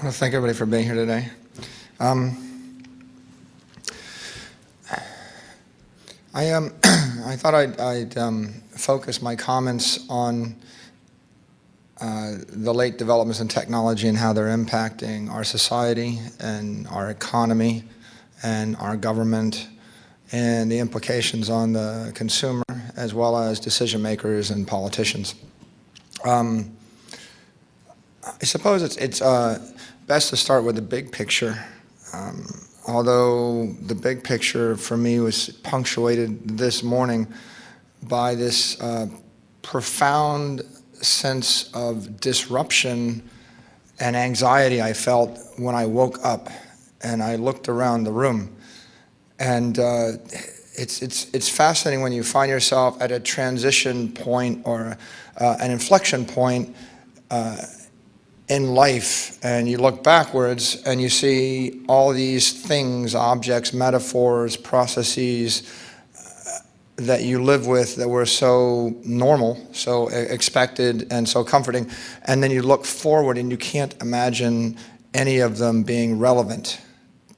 want to thank everybody for being here today. I thought I'd focus my comments on the late developments in technology and how they're impacting our society and our economy and our government and the implications on the consumer as well as decision makers and politicians. I suppose it's best to start with the big picture. Although the big picture for me was punctuated this morning by this profound sense of disruption and anxiety I felt when I woke up and I looked around the room. And it's fascinating when you find yourself at a transition point or an inflection point in life, and you look backwards and you see all these things, objects, metaphors, processes that you live with that were so normal, so expected, and so comforting, and then you look forward and you can't imagine any of them being relevant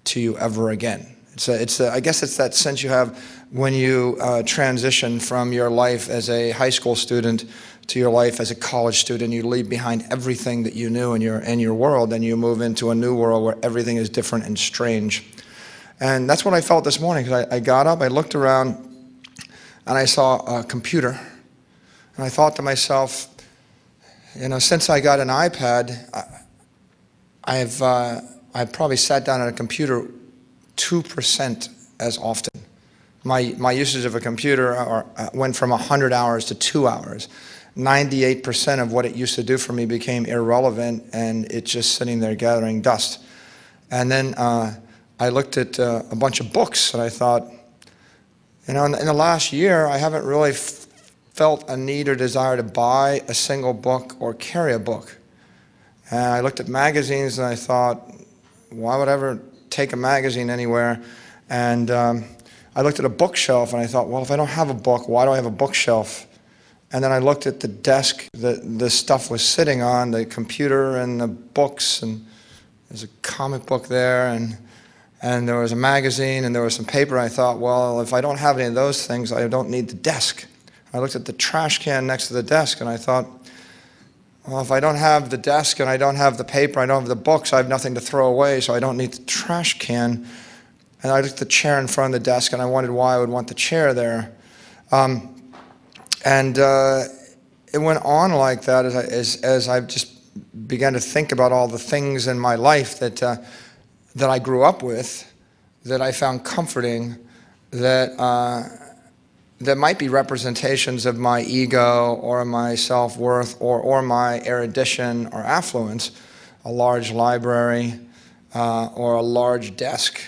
to you ever again. I guess it's that sense you have when you transition from your life as a high school student to your life as a college student. You leave behind everything that you knew in your world, and you move into a new world where everything is different and strange. And that's what I felt this morning, because I got up, I looked around, and I saw a computer, and I thought to myself, you know, since I got an iPad, I've probably sat down at a computer 2% as often. My usage of a computer went from 100 hours to 2 hours. 98% of what it used to do for me became irrelevant, and it's just sitting there gathering dust. And then I looked at a bunch of books, and I thought, you know, in the last year, I haven't really felt a need or desire to buy a single book or carry a book. And I looked at magazines, and I thought, why would I ever take a magazine anywhere? And I looked at a bookshelf, and I thought, well, if I don't have a book, why do I have a bookshelf? And then I looked at the desk that this stuff was sitting on, the computer and the books, and there's a comic book there, and there was a magazine, and there was some paper. I thought, well, if I don't have any of those things, I don't need the desk. I looked at the trash can next to the desk, and I thought, well, if I don't have the desk and I don't have the paper, I don't have the books, I have nothing to throw away, so I don't need the trash can. And I looked at the chair in front of the desk, and I wondered why I would want the chair there. And it went on like that as I just began to think about all the things in my life that I grew up with, that I found comforting, that might be representations of my ego or my self-worth or my erudition or affluence. A large library or a large desk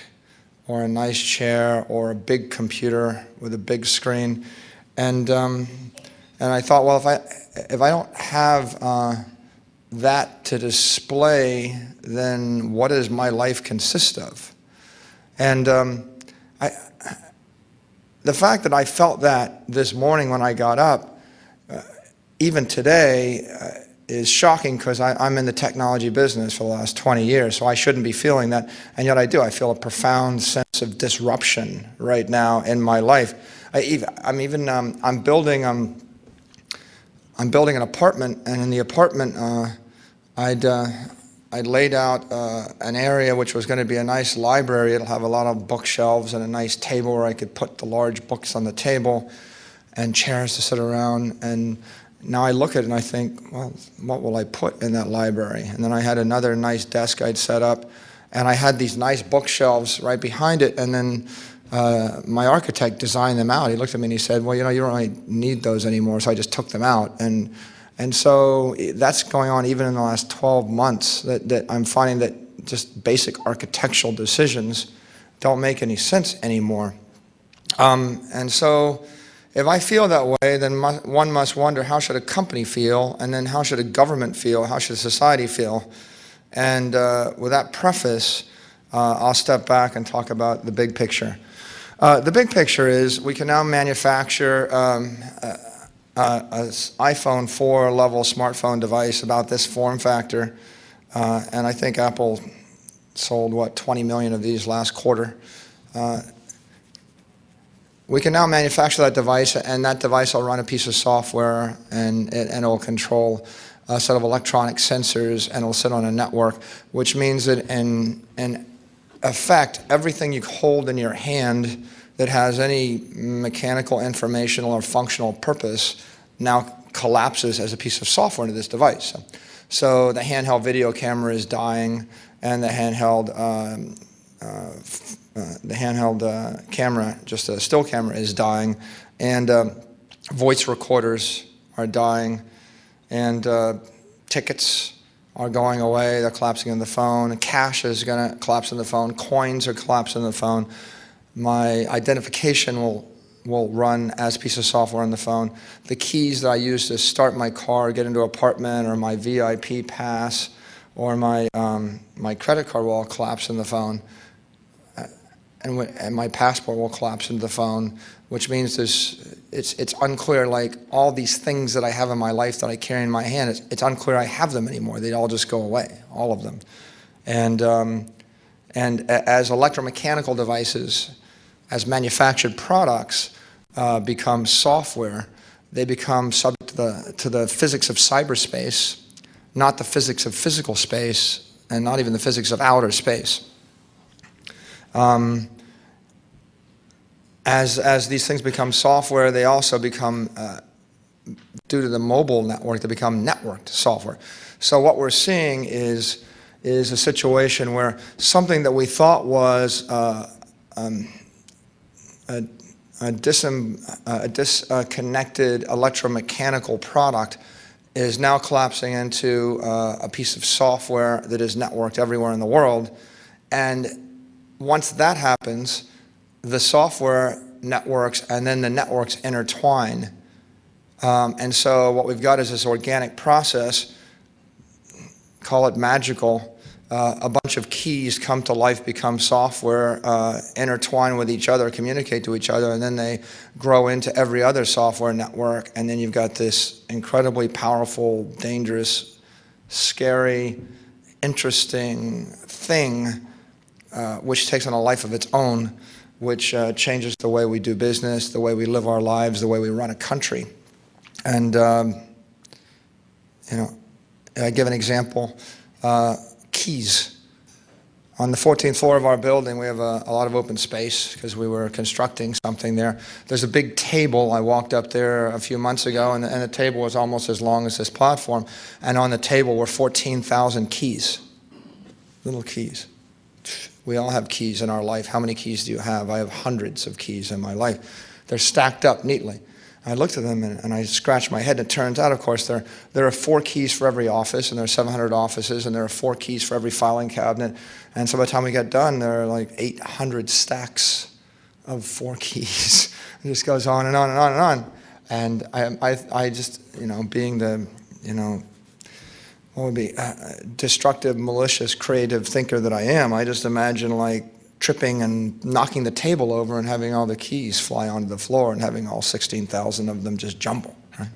or a nice chair or a big computer with a big screen. And I thought, well, if I don't have that to display, then what does my life consist of? And the fact that I felt that this morning when I got up, even today, is shocking, because I'm in the technology business for the last 20 years, so I shouldn't be feeling that, and yet I do. I feel a profound sense of disruption right now in my life. I'm building an apartment, and in the apartment, I'd laid out an area which was going to be a nice library. It'll have a lot of bookshelves and a nice table where I could put the large books on the table and chairs to sit around. And now I look at it and I think, well, what will I put in that library? And then I had another nice desk I'd set up, and I had these nice bookshelves right behind it. And then my architect designed them out. He looked at me and he said, well, you know, you don't really need those anymore, so I just took them out. And so that's going on even in the last 12 months, that I'm finding that just basic architectural decisions don't make any sense anymore. And so if I feel that way, then one must wonder, how should a company feel? And then how should a government feel? How should society feel? And with that preface, I'll step back and talk about the big picture. The big picture is we can now manufacture an iPhone 4 level smartphone device about this form factor And I think Apple sold, what, 20 million of these last quarter. We can now manufacture that device, and that device will run a piece of software, and it'll control a set of electronic sensors, and it'll sit on a network, which means that in effect, everything you hold in your hand that has any mechanical, informational, or functional purpose now collapses as a piece of software into this device. So the handheld video camera is dying, and the handheld camera, just a still camera, is dying, and voice recorders are dying, and tickets are going away. They're collapsing in the phone. Cash is going to collapse in the phone. Coins are collapsing in the phone. My identification will run as a piece of software on the phone. The keys that I use to start my car, get into an apartment, or my VIP pass, or my credit card will all collapse in the phone. And my passport will collapse into the phone, which means it's unclear, like all these things that I have in my life that I carry in my hand, it's unclear I have them anymore. They all just go away, all of them. And as electromechanical devices, as manufactured products become software, they become subject to the physics of cyberspace, not the physics of physical space, and not even the physics of outer space. As these things become software, they also become, due to the mobile network, they become networked software. So what we're seeing is a situation where something that we thought was a disconnected electromechanical product is now collapsing into a piece of software that is networked everywhere in the world. And once that happens, the software networks and then the networks intertwine. And so what we've got is this organic process, call it magical. A bunch of keys come to life, become software, intertwine with each other, communicate to each other, and then they grow into every other software network. And then you've got this incredibly powerful, dangerous, scary, interesting thing which takes on a life of its own, which changes the way we do business, the way we live our lives, the way we run a country. And I give an example. Keys. On the 14th floor of our building, we have a lot of open space because we were constructing something there. There's a big table. I walked up there a few months ago, and the table was almost as long as this platform. And on the table were 14,000 keys, little keys. We all have keys in our life. How many keys do you have? I have hundreds of keys in my life. They're stacked up neatly. I looked at them and I scratched my head. It turns out, of course, there are 4 keys for every office, and there are 700 offices, and there are 4 keys for every filing cabinet. And so by the time we get done, there are like 800 stacks of 4 keys. It just goes on and on and on and on. And I just, being the, what would be destructive, malicious, creative thinker that I am, I just imagine like tripping and knocking the table over and having all the keys fly onto the floor and having all 16,000 of them just jumble. Right?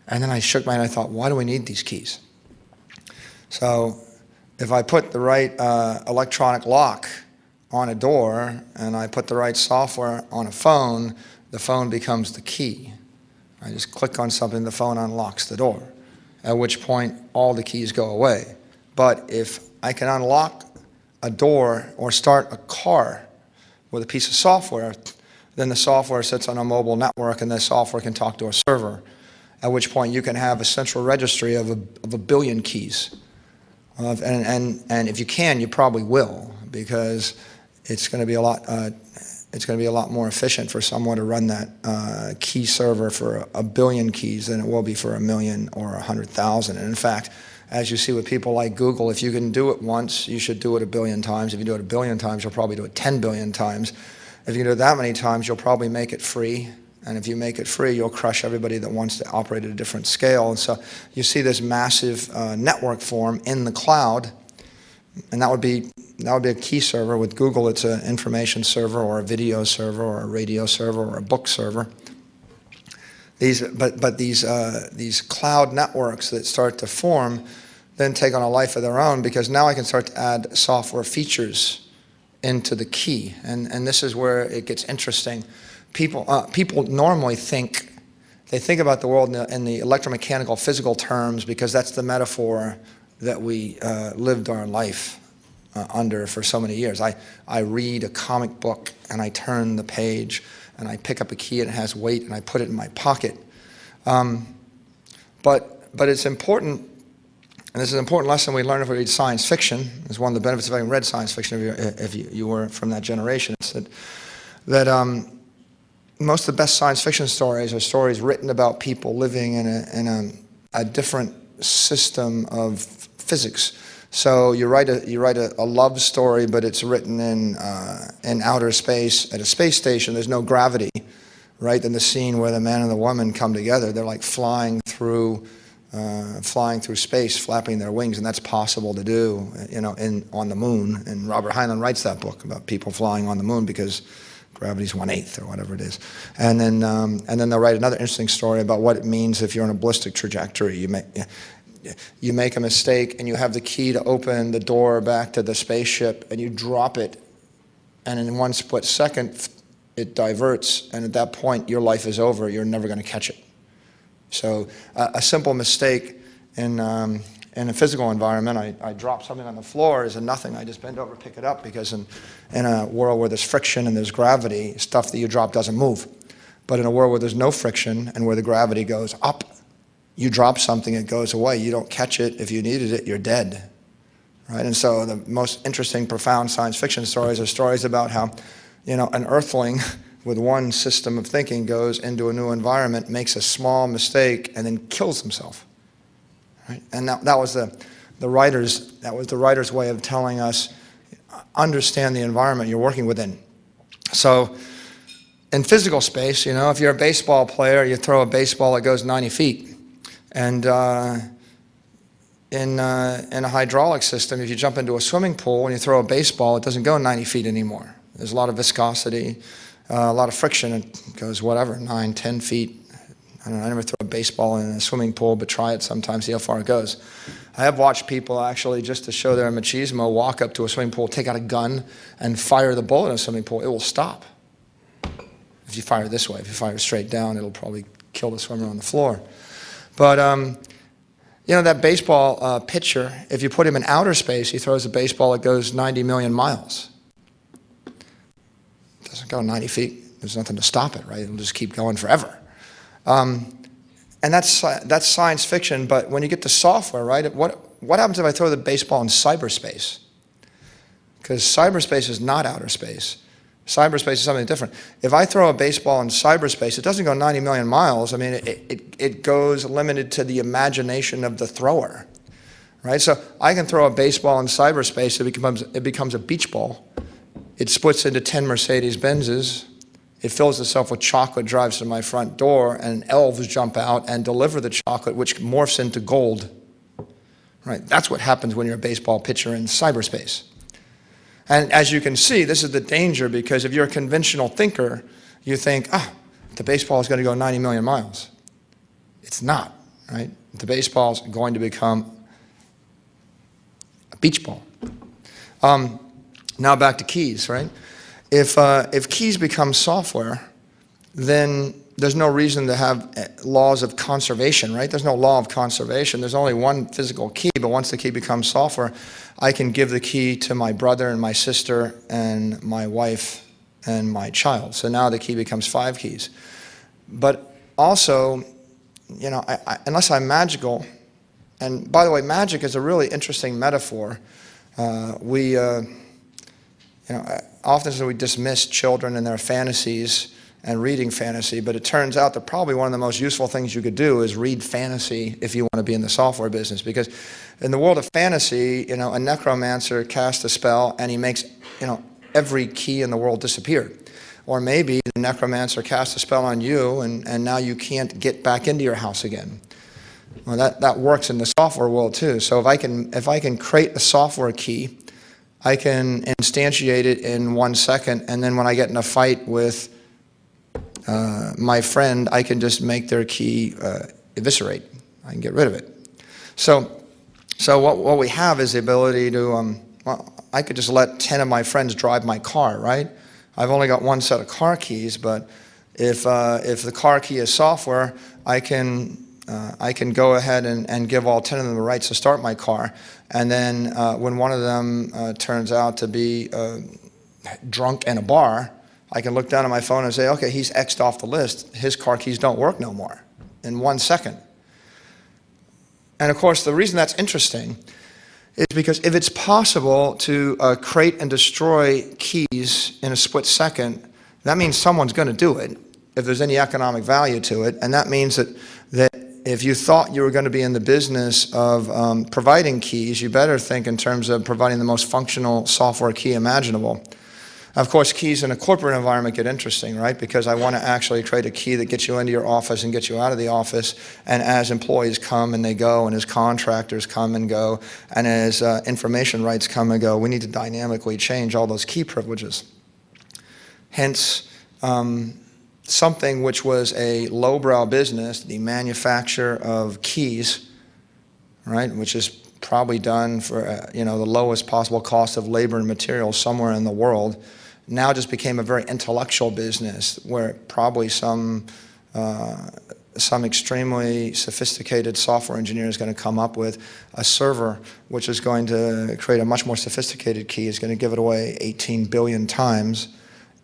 And then I shook my head and I thought, why do we need these keys? So if I put the right electronic lock on a door and I put the right software on a phone, the phone becomes the key. I just click on something, the phone unlocks the door, at which point all the keys go away. But if I can unlock a door or start a car with a piece of software, then the software sits on a mobile network and the software can talk to a server, at which point you can have a central registry of a billion keys. And if you can, you probably will, because it's going to be a lot more efficient for someone to run that key server for a billion keys than it will be for 1 million or 100,000. And in fact, as you see with people like Google, if you can do it once, you should do it 1 billion times. If you do it 1 billion times, you'll probably do it 10 billion times. If you can do it that many times, you'll probably make it free. And if you make it free, you'll crush everybody that wants to operate at a different scale. And so you see this massive network form in the cloud, and that would be a key server. With Google, it's an information server or a video server or a radio server or a book server. These cloud networks that start to form, then take on a life of their own, because now I can start to add software features into the key. And this is where it gets interesting. People normally think about the world in the electromechanical physical terms, because that's the metaphor that we lived our life under for so many years. I read a comic book and I turn the page and I pick up a key and it has weight and I put it in my pocket. But it's important, and this is an important lesson we learn if we read science fiction. It's one of the benefits of having read science fiction if you were from that generation. It's that most of the best science fiction stories are stories written about people living in a different system of physics. So you write a love story, but it's written in outer space at a space station. There's no gravity, right? Then the scene where the man and the woman come together, they're like flying through space, flapping their wings, and that's possible to do, on the moon. And Robert Heinlein writes that book about people flying on the moon because gravity's 1/8 or whatever it is. And then they'll write another interesting story about what it means if you're on a ballistic trajectory. You make a mistake and you have the key to open the door back to the spaceship and you drop it, and in 1 split second it diverts, and at that point your life is over. You're never going to catch it. So a simple mistake in a physical environment, I drop something on the floor, is a nothing. I just bend over, pick it up, because in a world where there's friction and there's gravity, stuff that you drop doesn't move. But in a world where there's no friction and where the gravity goes up, you drop something, it goes away. You don't catch it. If you needed it, you're dead. Right? And so the most interesting, profound science fiction stories are stories about how, an earthling with one system of thinking goes into a new environment, makes a small mistake, and then kills himself. Right? And that was the writer's way of telling us, understand the environment you're working within. So in physical space, if you're a baseball player, you throw a baseball that goes 90 feet. And in a hydraulic system, if you jump into a swimming pool and you throw a baseball, it doesn't go 90 feet anymore. There's a lot of viscosity, a lot of friction. It goes 9, 10 feet. I don't know, I never throw a baseball in a swimming pool, but try it sometime, see how far it goes. I have watched people actually, just to show their machismo, walk up to a swimming pool, take out a gun, and fire the bullet in a swimming pool. It will stop. If you fire this way, if you fire straight down, it'll probably kill the swimmer on the floor. But, that baseball pitcher, if you put him in outer space, he throws a baseball that goes 90 million miles. It doesn't go 90 feet. There's nothing to stop it, right? It'll just keep going forever. And that's science fiction, but when you get to software, right, what happens if I throw the baseball in cyberspace? Because cyberspace is not outer space. Cyberspace is something different. If I throw a baseball in cyberspace, it doesn't go 90 million miles. I mean, it goes limited to the imagination of the thrower, right? So I can throw a baseball in cyberspace, it becomes a beach ball. It splits into 10 Mercedes-Benzes. It fills itself with chocolate, drives to my front door, and elves jump out and deliver the chocolate, which morphs into gold, right? That's what happens when you're a baseball pitcher in cyberspace. And as you can see, this is the danger, because if you're a conventional thinker, you think, the baseball is going to go 90 million miles. It's not, right? The baseball is going to become a beach ball. Now back to keys, right? If keys become software, then there's no reason to have laws of conservation, right? There's no law of conservation. There's only one physical key, but once the key becomes software, I can give the key to my brother and my sister and my wife and my child. So now the key becomes 5 keys. But also, unless I'm magical, and by the way, magic is a really interesting metaphor. Often we dismiss children and their fantasies and reading fantasy, but it turns out that probably one of the most useful things you could do is read fantasy if you want to be in the software business. Because in the world of fantasy, a necromancer casts a spell and he makes, every key in the world disappear. Or maybe the necromancer casts a spell on you and now you can't get back into your house again. Well, that works in the software world too. So if I can create a software key, I can instantiate it in 1 second, and then when I get in a fight with my friend, I can just make their key eviscerate. I can get rid of it. So So what we have is the ability to, well, I could just let 10 of my friends drive my car, right? I've only got one set of car keys, but if the car key is software, I can go ahead and give all 10 of them the rights to start my car. And then when one of them turns out to be drunk in a bar, I can look down at my phone and say, okay, he's X'd off the list. His car keys don't work no more in 1 second. And of course, the reason that's interesting is because if it's possible to create and destroy keys in a split second, that means someone's going to do it if there's any economic value to it. And that means that if you thought you were going to be in the business of providing keys, you better think in terms of providing the most functional software key imaginable. Of course, keys in a corporate environment get interesting, right? Because I want to actually create a key that gets you into your office and gets you out of the office. And as employees come and they go, and as contractors come and go, and as information rights come and go, we need to dynamically change all those key privileges. Hence, something which was a lowbrow business, the manufacture of keys, right, which is probably done for the lowest possible cost of labor and materials somewhere in the world, now just became a very intellectual business where probably some extremely sophisticated software engineer is going to come up with a server which is going to create a much more sophisticated key, is going to give it away 18 billion times,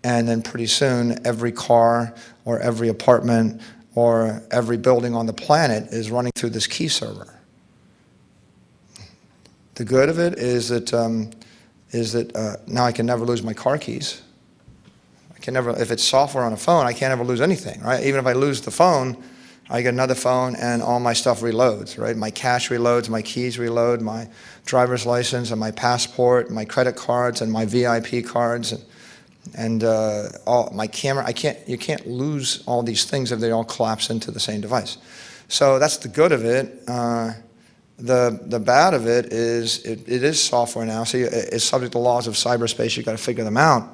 and then pretty soon every car or every apartment or every building on the planet is running through this key server. The good of it is that now I can never lose my car keys. I can never, if it's software on a phone, I can't ever lose anything, right? Even if I lose the phone, I get another phone and all my stuff reloads, right? My cash reloads, my keys reload, my driver's license and my passport, my credit cards and my VIP cards, and all my camera. You can't lose all these things if they all collapse into the same device. So that's the good of it. The bad of it is it is software now, so it's subject to laws of cyberspace. You've got to figure them out.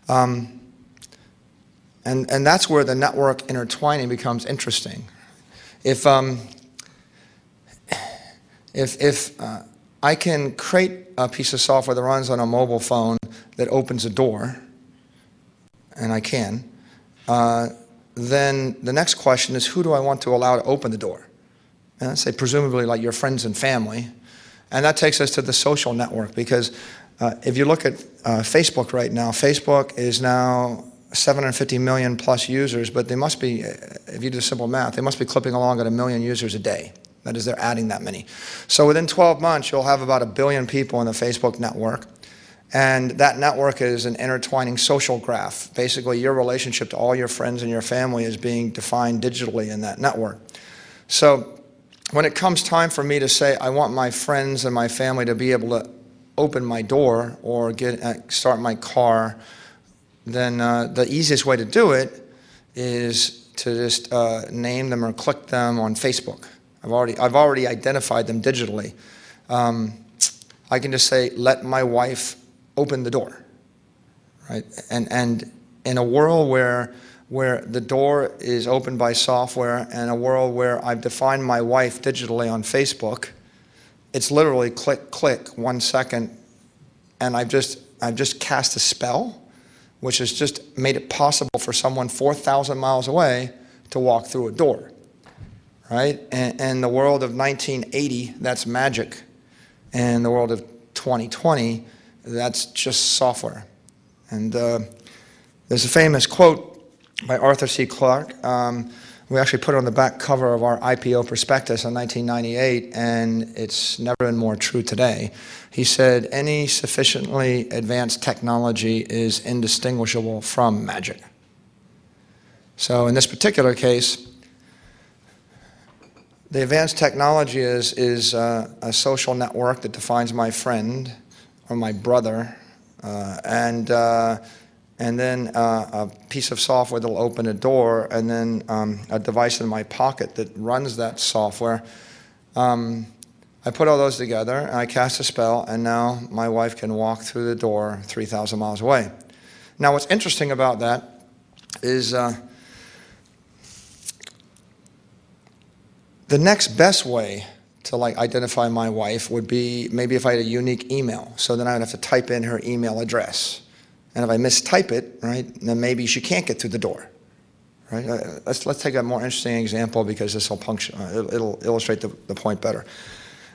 And that's where the network intertwining becomes interesting. If I can create a piece of software that runs on a mobile phone that opens a door, and I can, then the next question is, who do I want to allow to open the door? And say presumably like your friends and family. And that takes us to the social network, because if you look at Facebook right now, Facebook is now 750 million plus users, but they must be, if you do simple math, they must be clipping along at 1 million users a day. That is, they're adding that many. So within 12 months, you'll have about 1 billion people in the Facebook network. And that network is an intertwining social graph. Basically, your relationship to all your friends and your family is being defined digitally in that network. So when it comes time for me to say I want my friends and my family to be able to open my door or start my car, then the easiest way to do it is to just name them or click them on Facebook. I've already identified them digitally. I can just say, let my wife open the door, right? And in a world where the door is opened by software, and a world where I've defined my wife digitally on Facebook, it's literally click, click, 1 second, and I've just cast a spell, which has just made it possible for someone 4,000 miles away to walk through a door, right? And in the world of 1980, that's magic. In the world of 2020, that's just software. And there's a famous quote by Arthur C. Clarke. We actually put it on the back cover of our IPO prospectus in 1998, and it's never been more true today. He said, any sufficiently advanced technology is indistinguishable from magic. So in this particular case, the advanced technology is a social network that defines my friend or my brother, and then a piece of software that will open a door, and then a device in my pocket that runs that software. I put all those together, and I cast a spell, and now my wife can walk through the door 3,000 miles away. Now, what's interesting about that is the next best way to like identify my wife would be maybe if I had a unique email. So then I would have to type in her email address. And if I mistype it, right, then maybe she can't get through the door. Right? Let's take a more interesting example because this will it'll illustrate the point better.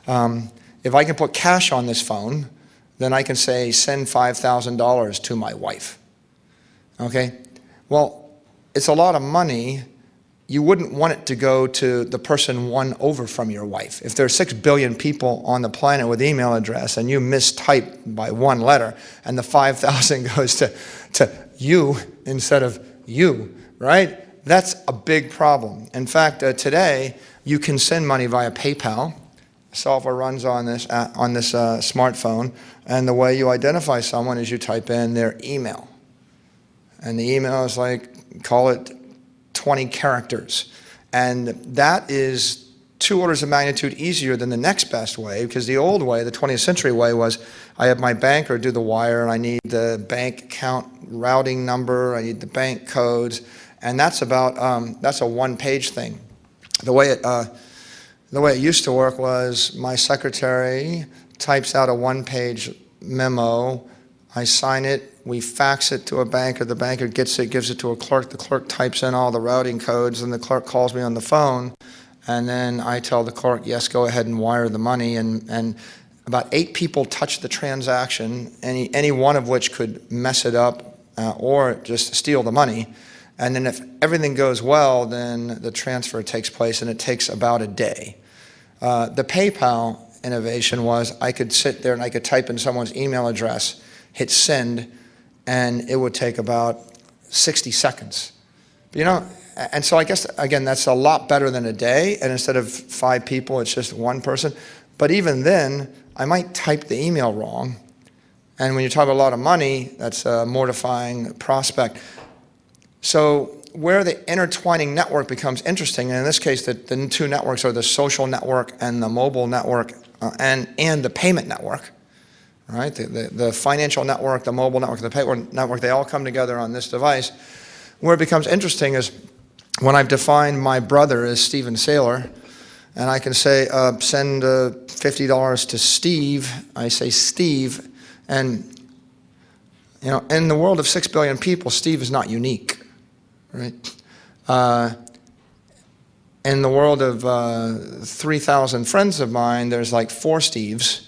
If I can put cash on this phone, then I can say send $5,000 to my wife. Okay? Well, it's a lot of money. You wouldn't want it to go to the person one over from your wife. If there are 6 billion people on the planet with email address and you mistype by one letter and the 5,000 goes to you instead of you, right? That's a big problem. In fact, today you can send money via PayPal. Software runs on this smartphone, and the way you identify someone is you type in their email. And the email is like, call it 20 characters. And that is 2 orders of magnitude easier than the next best way, because the old way, the 20th century way, was I have my banker do the wire, and I need the bank account routing number, I need the bank codes, and that's about that's a one-page thing. The way it used to work was my secretary types out a one-page memo, I sign it, we fax it to a banker, the banker gets it, gives it to a clerk, the clerk types in all the routing codes, and the clerk calls me on the phone, and then I tell the clerk, yes, go ahead and wire the money, and about 8 people touch the transaction, any one of which could mess it up or just steal the money. And then if everything goes well, then the transfer takes place, and it takes about a day. The PayPal innovation was I could sit there and I could type in someone's email address, hit send, and it would take about 60 seconds. You know, and so I guess, again, that's a lot better than a day, and instead of 5 people, it's just one person. But even then, I might type the email wrong, and when you talk about a lot of money, that's a mortifying prospect. So where the intertwining network becomes interesting, and in this case, the 2 networks are the social network and the mobile network and the payment network, right? The financial network, the mobile network, the payment network, they all come together on this device. Where it becomes interesting is when I've defined my brother as Stephen Saylor, and I can say, send $50 to Steve, I say Steve, and you know, in the world of 6 billion people, Steve is not unique. Right? In the world of 3,000 friends of mine, there's like 4 Steves.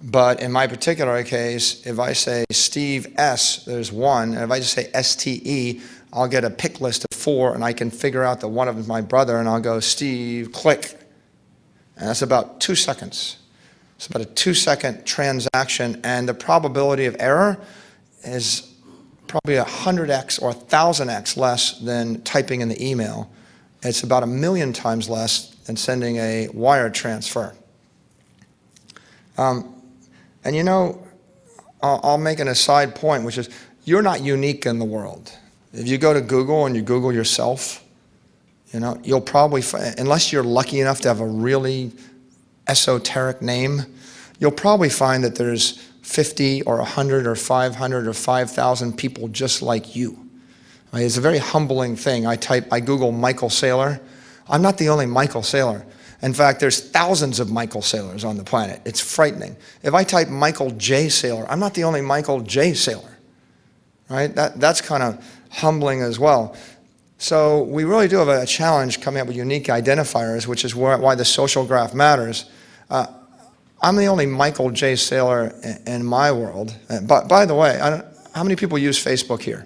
But in my particular case, if I say Steve S, there's 1. And if I just say STE, I'll get a pick list of 4, and I can figure out that one of them is my brother, and I'll go Steve, click. And that's about 2 seconds. It's about a 2-second transaction, and the probability of error is probably 100x or 1,000x less than typing in the email. It's about 1,000,000 times less than sending a wire transfer. And you know, I'll make an aside point, which is you're not unique in the world. If you go to Google and you Google yourself, you know, you'll probably find, unless you're lucky enough to have a really esoteric name, you'll probably find that there's 50 or 100 or 500 or 5,000 people just like you. Right? It's a very humbling thing. I Google Michael Saylor. I'm not the only Michael Saylor. In fact, there's thousands of Michael Saylors on the planet. It's frightening. If I type Michael J. Saylor, I'm not the only Michael J. Saylor. Right? That's kind of humbling as well. So we really do have a challenge coming up with unique identifiers, which is why the social graph matters. I'm the only Michael J. Saylor in my world. But by the way, how many people use Facebook here?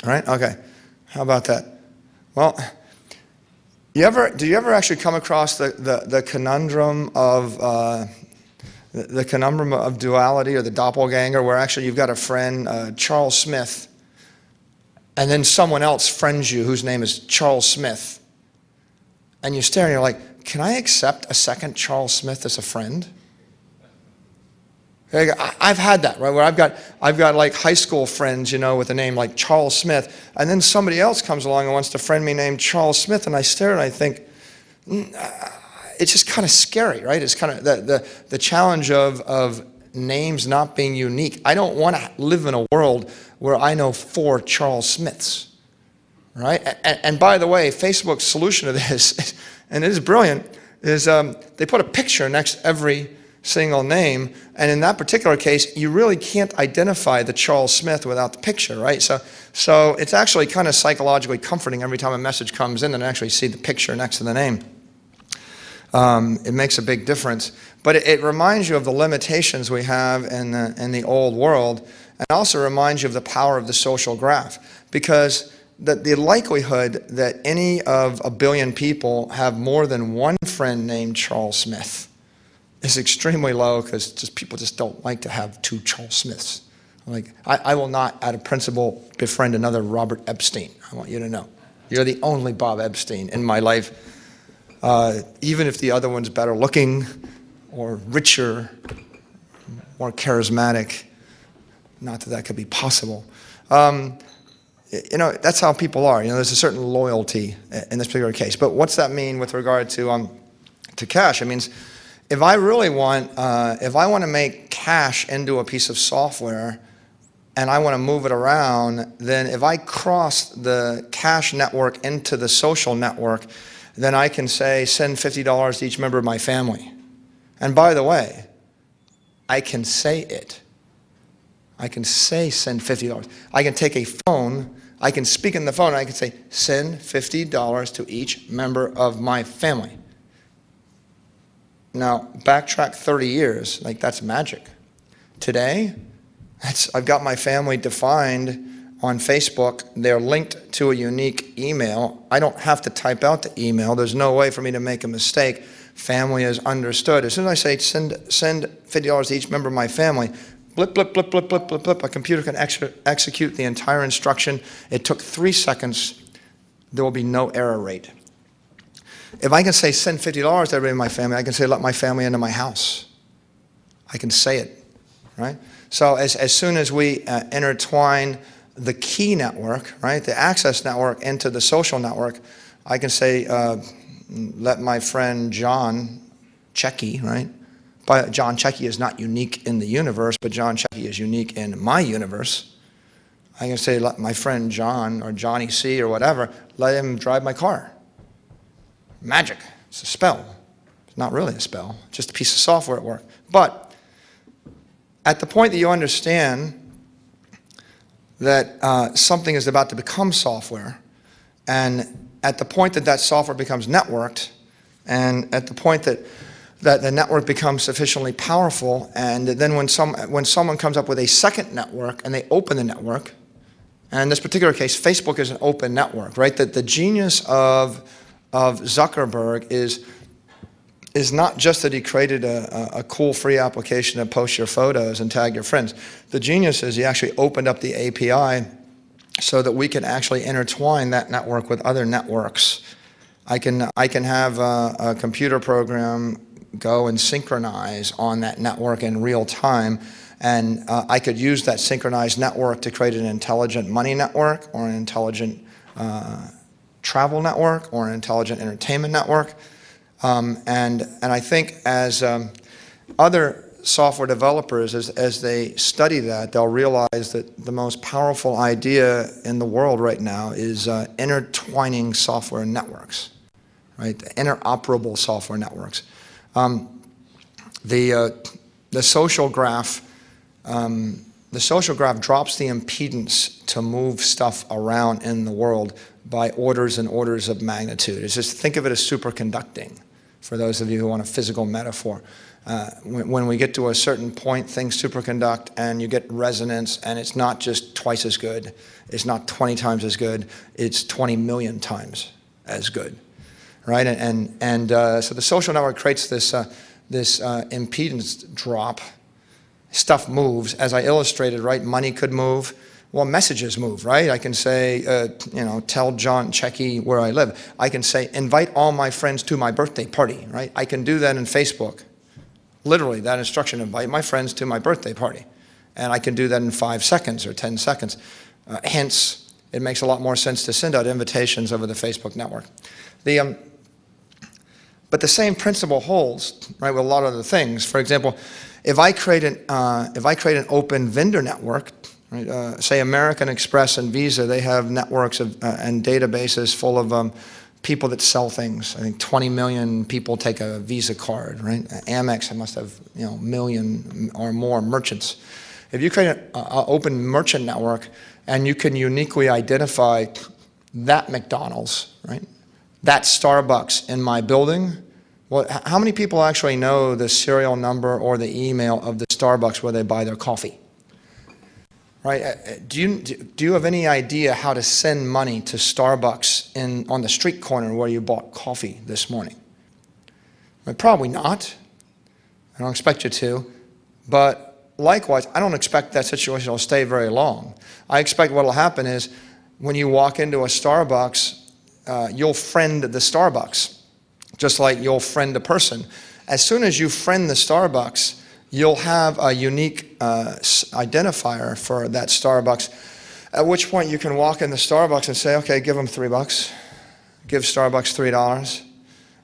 All right? Okay. How about that? Well, do you ever actually come across the conundrum of the conundrum of duality, or the doppelganger, where actually you've got a friend, Charles Smith, and then someone else friends you whose name is Charles Smith, and you stare and you're like, can I accept a second Charles Smith as a friend? I've had that, right? Where I've got like high school friends, you know, with a name like Charles Smith, and then somebody else comes along and wants to friend me named Charles Smith, and I stare and I think, it's just kind of scary, right? It's kind of the challenge of names not being unique. I don't want to live in a world where I know 4 Charles Smiths, right? And by the way, Facebook's solution to this, and it is brilliant, is they put a picture next to every single name, and in that particular case, you really can't identify the Charles Smith without the picture, right? So it's actually kind of psychologically comforting every time a message comes in and actually see the picture next to the name. It makes a big difference, but it reminds you of the limitations we have in the old world, and also reminds you of the power of the social graph, because the likelihood that any of a billion people have more than one friend named Charles Smith is extremely low, because people just don't like to have two Charles Smiths. Like, I will not, out of principle, befriend another Robert Epstein. I want you to know. You're the only Bob Epstein in my life, even if the other one's better looking or richer, more charismatic. Not that that could be possible. You know, that's how people are. You know, there's a certain loyalty in this particular case. But what's that mean with regard to cash? It means if I really want, if I want to make cash into a piece of software and I want to move it around, then if I cross the cash network into the social network, then I can say send $50 to each member of my family. And by the way, I can say it. I can say send $50. I can take a phone, I can speak in the phone, and I can say send $50 to each member of my family. Now, backtrack 30 years, like that's magic. Today, I've got my family defined on Facebook. They're linked to a unique email. I don't have to type out the email. There's no way for me to make a mistake. Family is understood. As soon as I say send $50 to each member of my family, blip, blip, blip, blip, blip, blip, blip, a computer can execute the entire instruction. It took 3 seconds. There will be no error rate. If I can say send $50 to everybody in my family, I can say let my family into my house. I can say it, right? So as soon as we intertwine the key network, right, the access network into the social network, I can say let my friend John Checky, right? But John Checky is not unique in the universe, but John Checky is unique in my universe. I can say let my friend John or Johnny C or whatever, let him drive my car. Magic. It's a spell. It's not really a spell. It's just a piece of software at work. But at the point that you understand that something is about to become software, and at the point that that software becomes networked, and at the point that the network becomes sufficiently powerful, and then when someone comes up with a second network and they open the network, and in this particular case, Facebook is an open network, right? That the genius of Zuckerberg is not just that he created a cool free application to post your photos and tag your friends. The genius is he actually opened up the API so that we can actually intertwine that network with other networks. I can have a computer program go and synchronize on that network in real time, and I could use that synchronized network to create an intelligent money network or an intelligent travel network or an intelligent entertainment network. And I think as other software developers, as they study that, they'll realize that the most powerful idea in the world right now is intertwining software networks, right? The interoperable software networks. The social graph drops the impedance to move stuff around in the world by orders and orders of magnitude. It's just, think of it as superconducting, for those of you who want a physical metaphor. When we get to a certain point, things superconduct and you get resonance, and it's not just twice as good, it's not 20 times as good, it's 20 million times as good, right? So the social network creates this impedance drop. Stuff moves, as I illustrated, right? Money could move. Well, messages move, right? I can say, tell John Checky where I live. I can say, invite all my friends to my birthday party, right? I can do that in Facebook. Literally, that instruction, invite my friends to my birthday party. And I can do that in 5 seconds or 10 seconds. Hence, it makes a lot more sense to send out invitations over the Facebook network. But the same principle holds, right, with a lot of other things. For example, if I create an open vendor network, right, say American Express and Visa, they have networks and databases full of people that sell things. I think 20 million people take a Visa card, right? Amex must have, you know, million or more merchants. If you create an open merchant network and you can uniquely identify that McDonald's, right, that Starbucks in my building, well, how many people actually know the serial number or the email of the Starbucks where they buy their coffee? Right? Do you have any idea how to send money to Starbucks on the street corner where you bought coffee this morning? Right, probably not. I don't expect you to. But likewise, I don't expect that situation will stay very long. I expect what will happen is when you walk into a Starbucks, you'll friend the Starbucks, just like you'll friend a person. As soon as you friend the Starbucks, you'll have a unique identifier for that Starbucks, at which point you can walk in the Starbucks and say, okay, give them $3, give Starbucks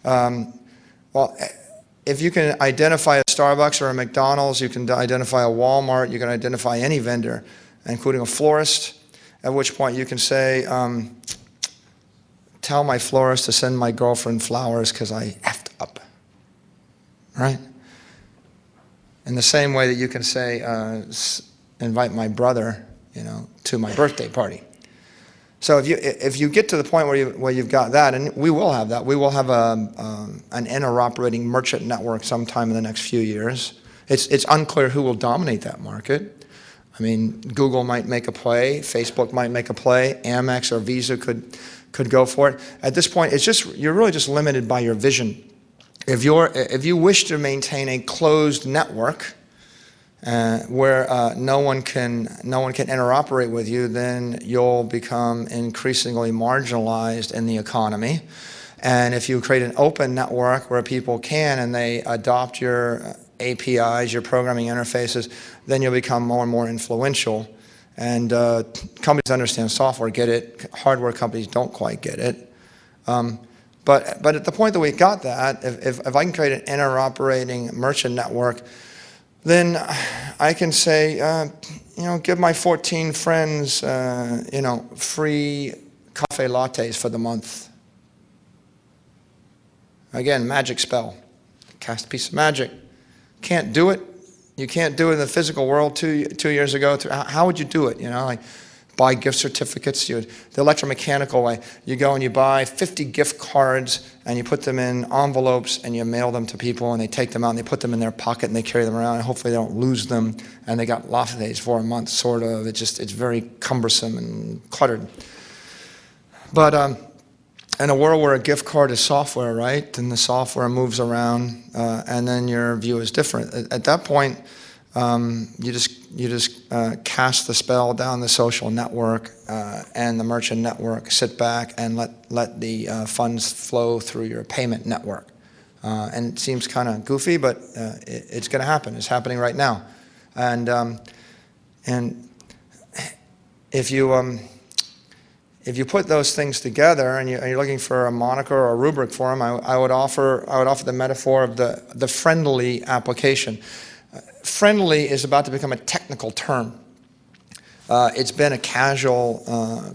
$3. Well, if you can identify a Starbucks or a McDonald's, you can identify a Walmart, you can identify any vendor, including a florist, at which point you can say, tell my florist to send my girlfriend flowers because I effed up, right? In the same way that you can say, invite my brother, you know, to my birthday party. So if you get to the point where you've got that, and we will have that, we will have an interoperating merchant network sometime in the next few years. It's unclear who will dominate that market. I mean, Google might make a play, Facebook might make a play, Amex or Visa could go for it. At this point, you're really just limited by your vision. If you wish to maintain a closed network where no one can interoperate with you, then you'll become increasingly marginalized in the economy. And if you create an open network where people can and they adopt your APIs, your programming interfaces, then you'll become more and more influential. And companies that understand software get it. Hardware companies don't quite get it. But at the point that we got that, if I can create an interoperating merchant network, then I can say, you know, give my 14 friends, you know, free cafe lattes for the month. Again, magic spell. Cast a piece of magic. Can't do it. You can't do it in the physical world 2 years ago. How would you do it? You know, like buy gift certificates. The electromechanical way. You go and you buy 50 gift cards and you put them in envelopes and you mail them to people and they take them out and they put them in their pocket and they carry them around and hopefully they don't lose them and they got lattes for a month, sort of. It's very cumbersome and cluttered. But in a world where a gift card is software, right, and the software moves around and then your view is different. At that point, you just cast the spell down the social network and the merchant network, sit back and let the funds flow through your payment network. And it seems kind of goofy, but it's going to happen. It's happening right now. And if you put those things together and you're looking for a moniker or a rubric for them, I would offer the metaphor of the friendly application. Friendly is about to become a technical term. It's been a casual,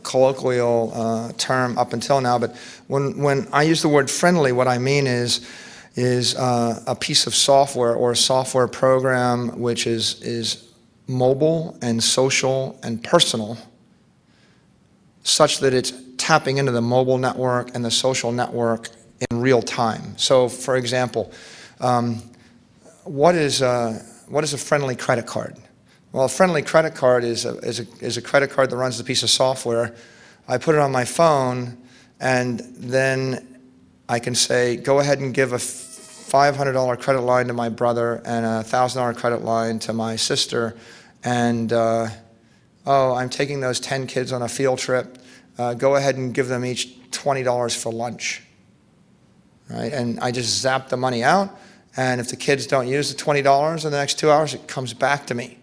colloquial term up until now, but when I use the word friendly, what I mean is a piece of software or a software program which is mobile and social and personal, such that it's tapping into the mobile network and the social network in real time. So, for example, what is a friendly credit card? Well, a friendly credit card is a credit card that runs a piece of software. I put it on my phone, and then I can say, go ahead and give a $500 credit line to my brother and a $1,000 credit line to my sister, and oh, I'm taking those 10 kids on a field trip. Go ahead and give them each $20 for lunch, right? And I just zap the money out, and if the kids don't use the $20 in the next 2 hours, it comes back to me,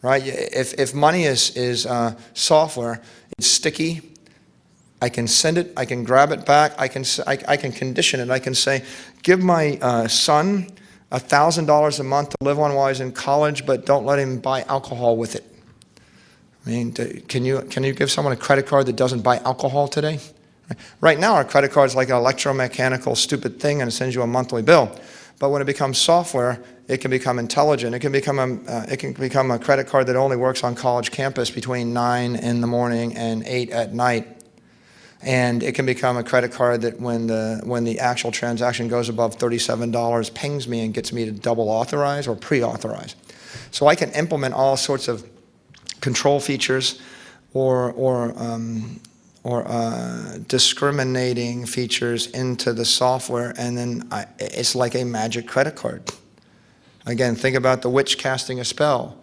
right? If money is software, it's sticky. I can send it. I can grab it back. I can condition it. I can say, give my son $1,000 a month to live on while he's in college, but don't let him buy alcohol with it. I mean, can you give someone a credit card that doesn't buy alcohol today, Right now, our credit card is like an electromechanical, stupid thing, and it sends you a monthly bill. But when it becomes software, it can become intelligent. It can become a credit card that only works on college campus between 9 in the morning and 8 at night. And it can become a credit card that when the actual transaction goes above $37, pings me and gets me to double authorize or pre-authorize. So I can implement all sorts of control features or discriminating features into the software, and then it's like a magic credit card. Again, think about the witch casting a spell.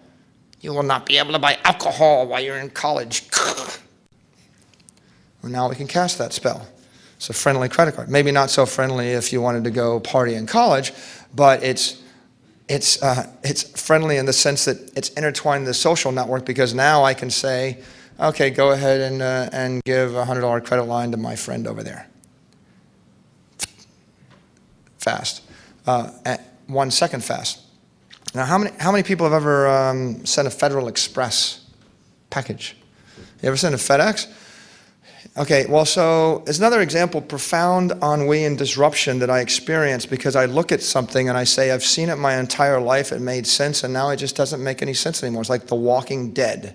You will not be able to buy alcohol while you're in college. Well, now we can cast that spell. It's a friendly credit card. Maybe not so friendly if you wanted to go party in college, but it's friendly in the sense that it's intertwined in the social network, because now I can say, okay, go ahead and give a $100 credit line to my friend over there. Fast. 1 second fast. Now, how many people have ever sent a Federal Express package? You ever sent a FedEx? Okay, well, so it's another example, profound ennui and disruption that I experience because I look at something and I say, I've seen it my entire life, it made sense, and now it just doesn't make any sense anymore. It's like The Walking Dead.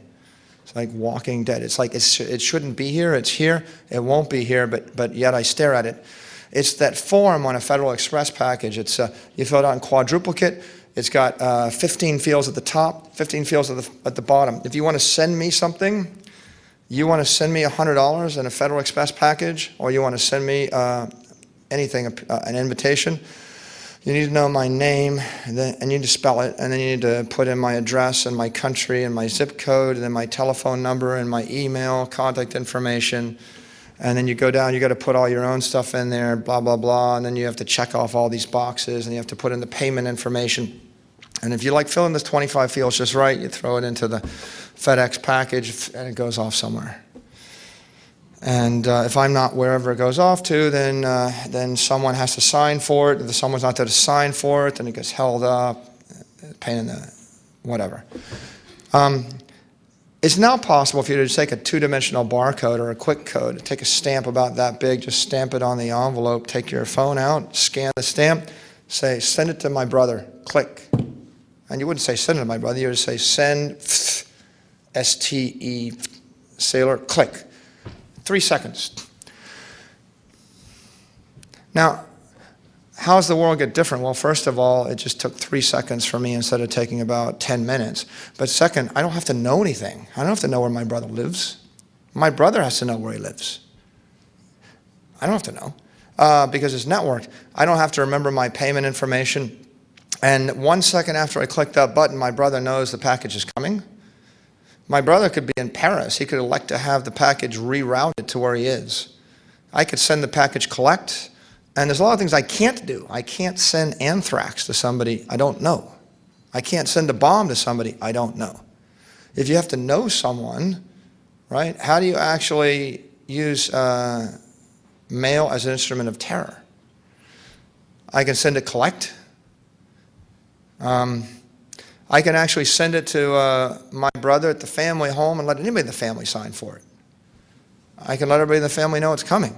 It's like Walking Dead. It's like it shouldn't be here, it's here, it won't be here, but yet I stare at it. It's that form on a Federal Express package. It's you fill it out in quadruplicate. It's got 15 fields at the top, 15 fields at the bottom. If you want to send me something, you want to send me $100 in a Federal Express package, or you want to send me anything, an invitation, you need to know my name, and you need to spell it, and then you need to put in my address and my country and my zip code, and then my telephone number and my email, contact information, and then you go down, you got to put all your own stuff in there, blah, blah, blah, and then you have to check off all these boxes, and you have to put in the payment information. And if you like filling this 25 fields just right, you throw it into the FedEx package, and it goes off somewhere. And if I'm not wherever it goes off to, then someone has to sign for it. If someone's not there to sign for it, then it gets held up, pain in the whatever. It's now possible for you to take a two-dimensional barcode or a quick code, take a stamp about that big, just stamp it on the envelope, take your phone out, scan the stamp, say, send it to my brother, click. And you wouldn't say send it to my brother, you would say send, S-T-E, Saylor, click. 3 seconds. Now, how does the world get different? Well, first of all, it just took 3 seconds for me instead of taking about 10 minutes. But second, I don't have to know anything. I don't have to know where my brother lives. My brother has to know where he lives. I don't have to know because it's networked. I don't have to remember my payment information. And 1 second after I click that button, my brother knows the package is coming. My brother could be in Paris. He could elect to have the package rerouted to where he is. I could send the package collect. And there's a lot of things I can't do. I can't send anthrax to somebody I don't know. I can't send a bomb to somebody I don't know. If you have to know someone, right, how do you actually use mail as an instrument of terror? I can send it collect. I can actually send it to my brother at the family home and let anybody in the family sign for it. I can let everybody in the family know it's coming.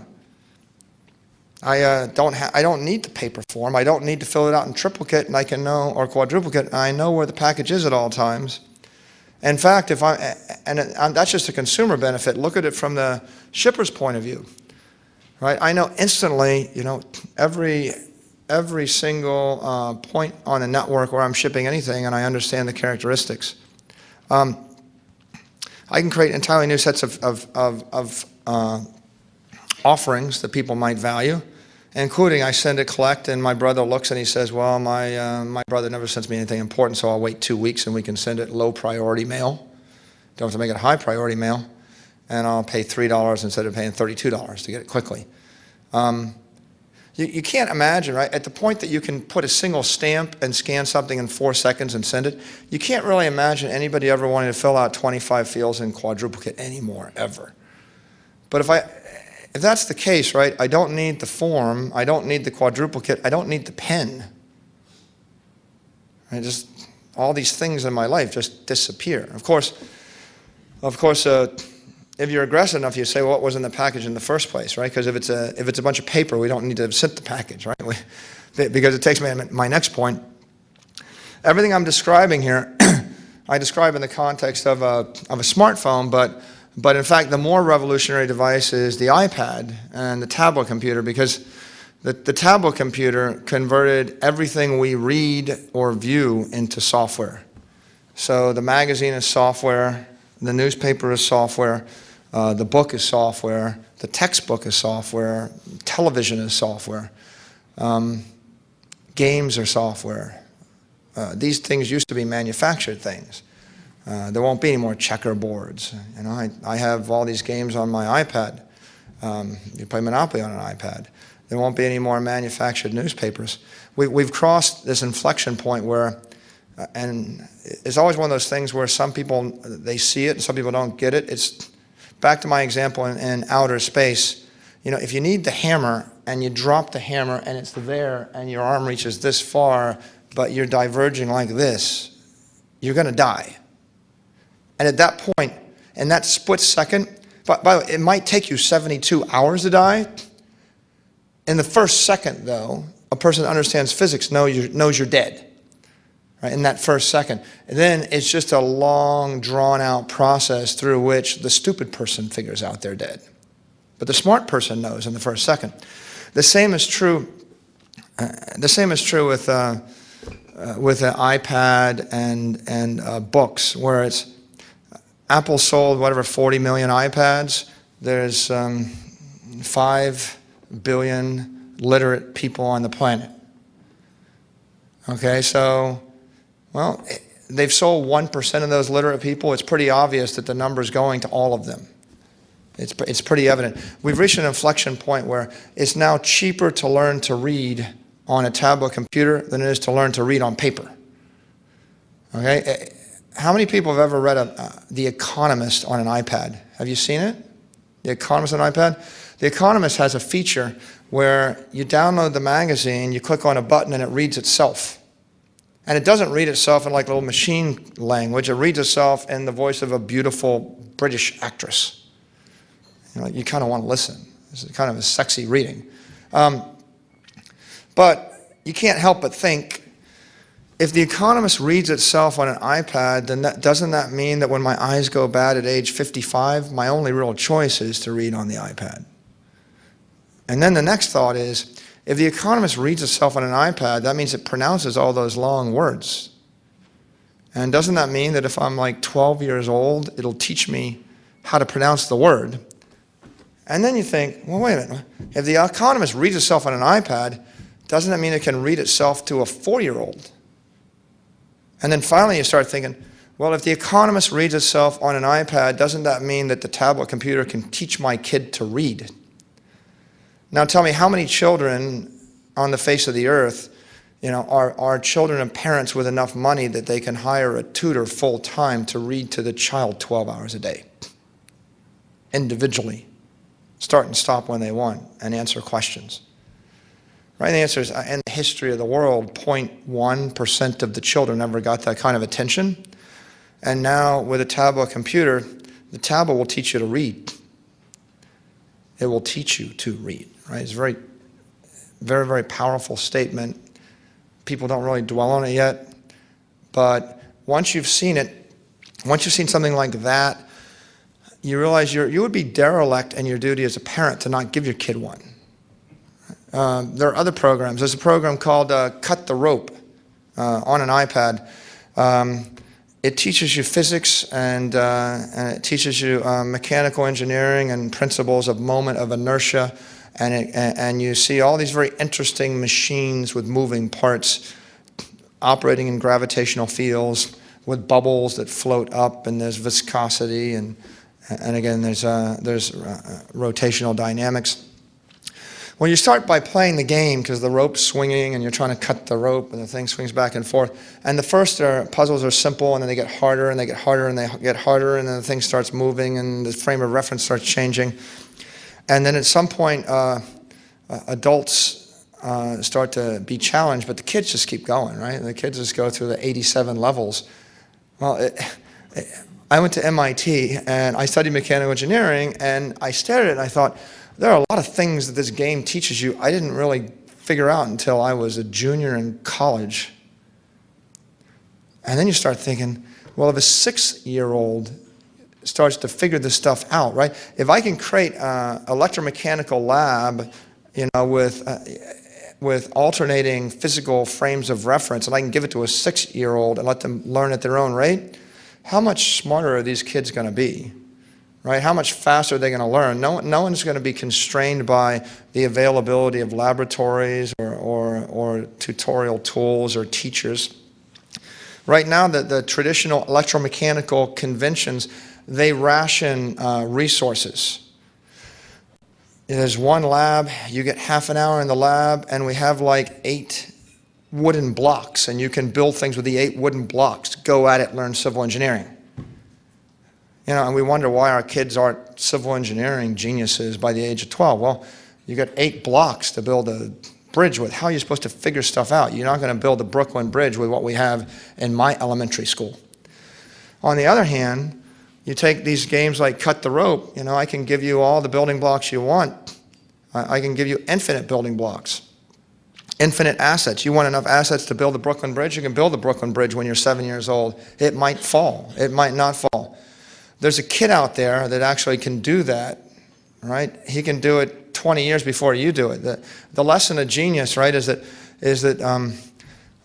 I don't need the paper form. I don't need to fill it out in triplicate, and I can know, or quadruplicate. I know where the package is at all times. In fact, that's just a consumer benefit. Look at it from the shipper's point of view, right? I know instantly, every single point on the network where I'm shipping anything, and I understand the characteristics. I can create entirely new sets of offerings that people might value, including I send it collect, and my brother looks and he says, well, my brother never sends me anything important, so I'll wait 2 weeks and we can send it low priority mail. Don't have to make it high priority mail, and I'll pay $3 instead of paying $32 to get it quickly. You can't imagine, right? At the point that you can put a single stamp and scan something in 4 seconds and send it, you can't really imagine anybody ever wanting to fill out 25 fields in quadruplicate anymore, ever. But if that's the case, right, I don't need the form, I don't need the quadruplicate, I don't need the pen. Just all these things in my life just disappear. Of course, if you're aggressive enough, you say, well, what was in the package in the first place, right? Because if it's a bunch of paper, we don't need to sent the package, right? Because it takes me to my next point. Everything I'm describing here, I describe in the context of a smartphone, but in fact, the more revolutionary device is the iPad and the tablet computer, because the tablet computer converted everything we read or view into software. So the magazine is software, the newspaper is software, the book is software, the textbook is software, television is software, games are software. These things used to be manufactured things. There won't be any more checkerboards. You know, I have all these games on my iPad. You play Monopoly on an iPad. There won't be any more manufactured newspapers. We've crossed this inflection point where, and it's always one of those things where some people, they see it and some people don't get it. It's back to my example in outer space. You know, if you need the hammer and you drop the hammer and it's there and your arm reaches this far, but you're diverging like this, you're going to die. And at that point, in that split second, by the way, it might take you 72 hours to die. In the first second, though, a person that understands physics knows you're dead. Right, in that first second. And then it's just a long, drawn-out process through which the stupid person figures out they're dead. But the smart person knows in the first second. The same is true. With an iPad and books, where it's Apple sold whatever 40 million iPads. There's 5 billion literate people on the planet. Okay, so, well, they've sold 1% of those literate people. It's pretty obvious that the number's going to all of them. It's pretty evident. We've reached an inflection point where it's now cheaper to learn to read on a tablet computer than it is to learn to read on paper. Okay? How many people have ever read The Economist on an iPad? Have you seen it? The Economist on an iPad? The Economist has a feature where you download the magazine, you click on a button, and it reads itself. And it doesn't read itself in like little machine language. It reads itself in the voice of a beautiful British actress. You know, you kind of want to listen. This is kind of a sexy reading. But you can't help but think, if The Economist reads itself on an iPad, then doesn't that mean that when my eyes go bad at age 55, my only real choice is to read on the iPad? And then the next thought is, if The Economist reads itself on an iPad, that means it pronounces all those long words. And doesn't that mean that if I'm like 12 years old, it'll teach me how to pronounce the word? And then you think, well, wait a minute. If The Economist reads itself on an iPad, doesn't that mean it can read itself to a 4-year-old? And then finally you start thinking, well, if The Economist reads itself on an iPad, doesn't that mean that the tablet computer can teach my kid to read? Now tell me, how many children on the face of the earth, you know, are children of parents with enough money that they can hire a tutor full-time to read to the child 12 hours a day, individually, start and stop when they want, and answer questions? Right? The answer is, in the history of the world, 0.1% of the children ever got that kind of attention. And now with a tablet computer, the tablet will teach you to read. It will teach you to read. Right? It's a very, very, very powerful statement. People don't really dwell on it yet. But once you've seen it, once you've seen something like that, you realize you would be derelict in your duty as a parent to not give your kid one. There are other programs. There's a program called Cut the Rope on an iPad. It teaches you physics and it teaches you mechanical engineering and principles of moment of inertia. And you see all these very interesting machines with moving parts operating in gravitational fields with bubbles that float up, and there's viscosity, and again there's rotational dynamics. Well, you start by playing the game because the rope's swinging and you're trying to cut the rope and the thing swings back and forth. And the first puzzles are simple, and then they get harder and they get harder and they get harder, and then the thing starts moving and the frame of reference starts changing. And then at some point, adults start to be challenged, but the kids just keep going, right? The kids just go through the 87 levels. Well, I went to MIT and I studied mechanical engineering, and I stared at it and I thought, there are a lot of things that this game teaches you I didn't really figure out until I was a junior in college. And then you start thinking, well, if a 6-year-old starts to figure this stuff out, right? If I can create an electromechanical lab, with alternating physical frames of reference, and I can give it to a 6-year-old and let them learn at their own rate, how much smarter are these kids going to be, right? How much faster are they going to learn? No one's going to be constrained by the availability of laboratories or tutorial tools or teachers. Right now, the traditional electromechanical conventions, they ration resources. There's one lab, you get half an hour in the lab, and we have like 8 wooden blocks, and you can build things with the 8 wooden blocks. Go at it, learn civil engineering. And we wonder why our kids aren't civil engineering geniuses by the age of 12. Well, you got 8 blocks to build a bridge with. How are you supposed to figure stuff out? You're not going to build the Brooklyn Bridge with what we have in my elementary school. On the other hand, you take these games like Cut the Rope, I can give you all the building blocks you want. I can give you infinite building blocks, infinite assets. You want enough assets to build the Brooklyn Bridge? You can build the Brooklyn Bridge when you're 7 years old. It might fall. It might not fall. There's a kid out there that actually can do that, right? He can do it 20 years before you do it. The lesson of genius, right, is that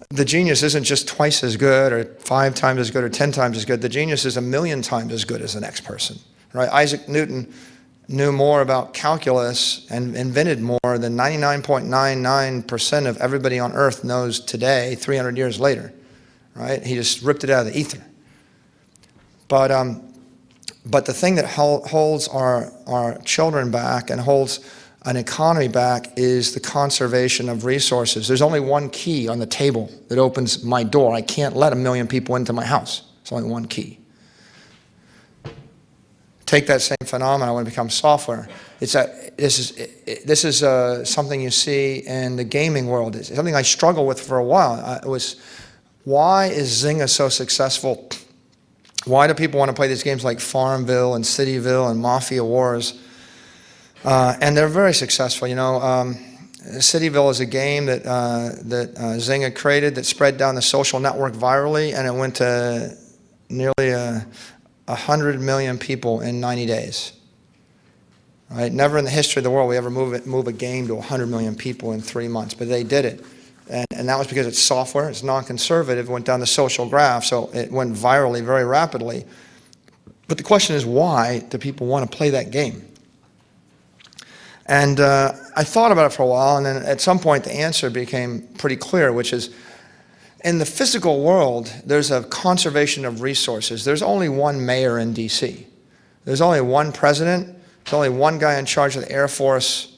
the genius isn't just twice as good or 5 times as good or 10 times as good. The genius is 1,000,000 times as good as the next person, right? Isaac Newton knew more about calculus and invented more than 99.99% of everybody on earth knows today, 300 years later, right? He just ripped it out of the ether. But the thing that holds our children back and holds an economy back is the conservation of resources. There's only one key on the table that opens my door. I can't let 1,000,000 people into my house. It's only one key. Take that same phenomenon when it becomes software. This is something you see in the gaming world. It's something I struggled with for a while. Why is Zynga so successful? Why do people want to play these games like Farmville and Cityville and Mafia Wars? And they're very successful. Cityville is a game that Zynga created that spread down the social network virally, and it went to nearly 100 million people in 90 days. Right? Never in the history of the world we ever move a game to 100 million people in 3 months, but they did it. And that was because it's software, it's non-conservative, it went down the social graph, so it went virally very rapidly. But the question is, why do people want to play that game? And I thought about it for a while, and then at some point the answer became pretty clear, which is, in the physical world, there's a conservation of resources. There's only one mayor in D.C. There's only one president. There's only one guy in charge of the Air Force.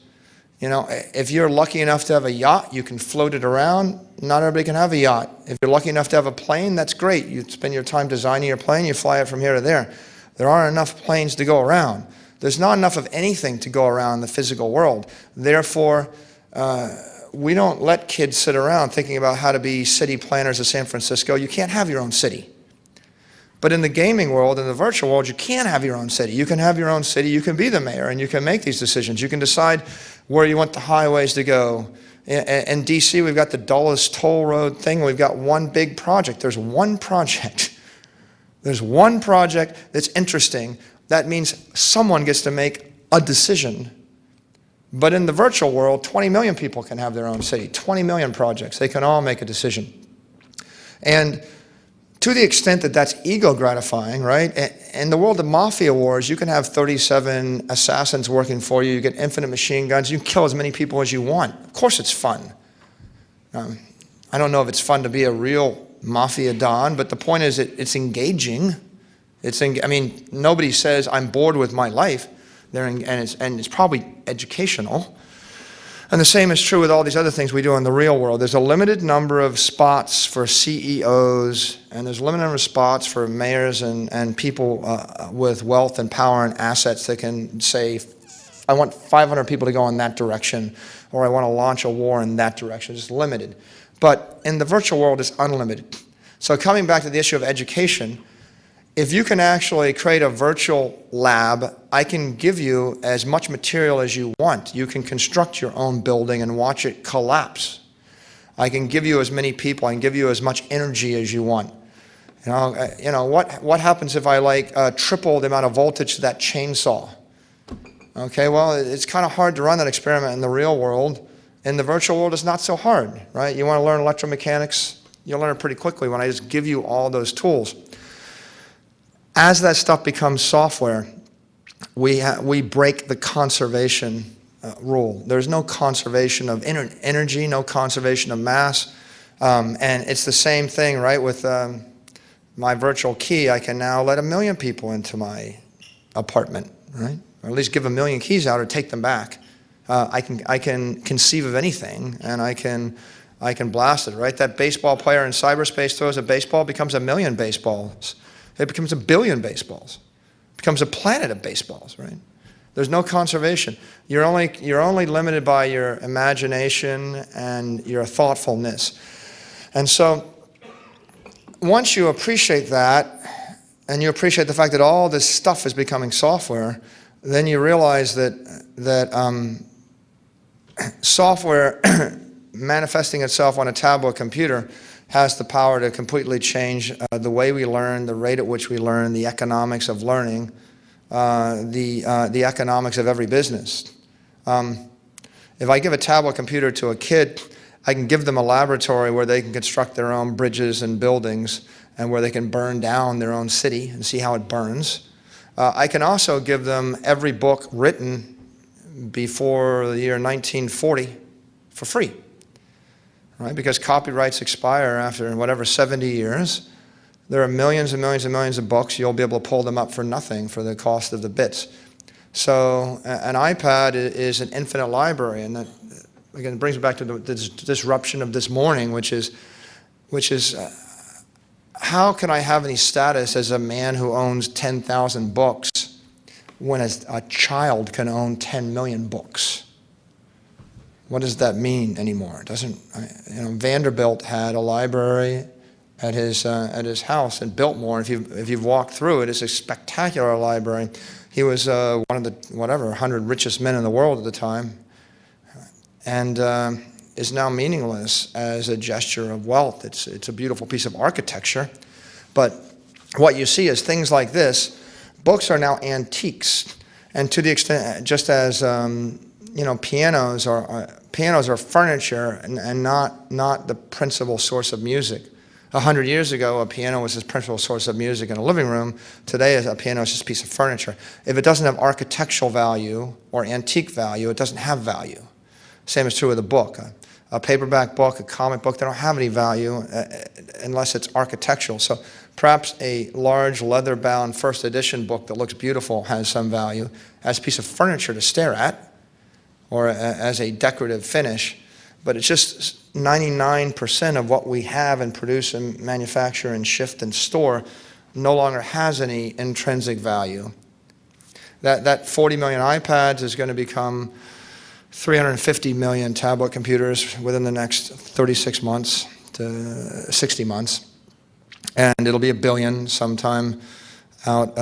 If you're lucky enough to have a yacht, you can float it around. Not everybody can have a yacht. If you're lucky enough to have a plane, that's great. You spend your time designing your plane, you fly it from here to there. There aren't enough planes to go around. There's not enough of anything to go around in the physical world. Therefore, we don't let kids sit around thinking about how to be city planners of San Francisco. You can't have your own city. But in the gaming world, in the virtual world, you can have your own city. You can have your own city. You can be the mayor, and you can make these decisions. You can decide where you want the highways to go. In D.C., we've got the dullest toll road thing. We've got one big project. There's one project. There's one project that's interesting. That means someone gets to make a decision. But in the virtual world, 20 million people can have their own city, 20 million projects. They can all make a decision. And to the extent that that's ego gratifying, right? In the world of Mafia Wars, you can have 37 assassins working for you. You get infinite machine guns. You can kill as many people as you want. Of course it's fun. I don't know if it's fun to be a real mafia don, but the point is it's engaging. Nobody says, I'm bored with my life. And it's probably educational. And the same is true with all these other things we do in the real world. There's a limited number of spots for CEOs, and there's a limited number of spots for mayors and people with wealth and power and assets that can say, I want 500 people to go in that direction, or I want to launch a war in that direction. It's limited. But in the virtual world, it's unlimited. So coming back to the issue of education, If you can actually create a virtual lab, I can give you as much material as you want. You can construct your own building and watch it collapse. I can give you as many people, I can give you as much energy as you want. What happens if I triple the amount of voltage to that chainsaw? Okay, well, it's kind of hard to run that experiment in the real world. In the virtual world, it's not so hard, right? You want to learn electromechanics, you'll learn it pretty quickly when I just give you all those tools. As that stuff becomes software, we break the conservation rule. There's no conservation of energy, no conservation of mass, and it's the same thing, right? With my virtual key, I can now let 1 million people into my apartment, right? Or at least give 1 million keys out or take them back. I can conceive of anything, and I can blast it, right? That baseball player in cyberspace throws a baseball, becomes 1 million baseballs. It becomes 1 billion baseballs. It becomes a planet of baseballs, right? There's no conservation. You're only limited by your imagination and your thoughtfulness. And so once you appreciate that, and you appreciate the fact that all this stuff is becoming software, then you realize that software manifesting itself on a tablet computer has the power to completely change the way we learn, the rate at which we learn, the economics of learning, the economics of every business. If I give a tablet computer to a kid, I can give them a laboratory where they can construct their own bridges and buildings and where they can burn down their own city and see how it burns. I can also give them every book written before the year 1940 for free. Right? Because copyrights expire after, whatever, 70 years. There are millions and millions and millions of books. You'll be able to pull them up for nothing for the cost of the bits. So an iPad is an infinite library, and that, again, brings me back to the disruption of this morning, which is how can I have any status as a man who owns 10,000 books when a child can own 10 million books? What does that mean anymore? It doesn't. Vanderbilt had a library at his house in Biltmore. If you've walked through it, it's a spectacular library. He was one of the 100 richest men in the world at the time, and is now meaningless as a gesture of wealth. It's a beautiful piece of architecture, but what you see is things like this. Books are now antiques, and to the extent, just as pianos are furniture and not the principal source of music. 100 years ago, a piano was the principal source of music in a living room. Today, a piano is just a piece of furniture. If it doesn't have architectural value or antique value, it doesn't have value. Same is true with a book. A paperback book, a comic book, they don't have any value unless it's architectural. So perhaps a large leather-bound first edition book that looks beautiful has some value as a piece of furniture to stare at, or as a decorative finish, but it's just 99% of what we have and produce and manufacture and shift and store no longer has any intrinsic value. That 40 million iPads is going to become 350 million tablet computers within the next 36 months to 60 months, and it'll be 1 billion sometime out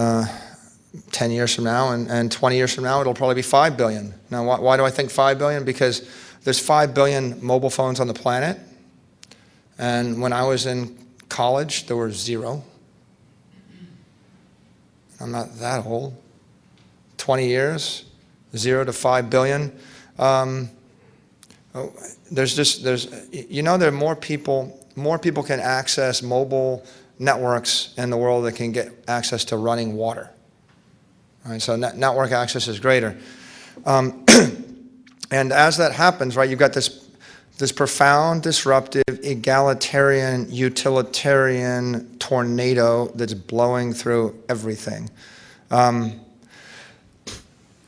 10 years from now, and 20 years from now, it'll probably be 5 billion. Now, why do I think 5 billion? Because there's 5 billion mobile phones on the planet, and when I was in college, there were 0. I'm not that old. 20 years, 0 to 5 billion. There are more people can access mobile networks in the world that can get access to running water. Right, so network access is greater. And as that happens, right, you've got this profound, disruptive, egalitarian, utilitarian tornado that's blowing through everything.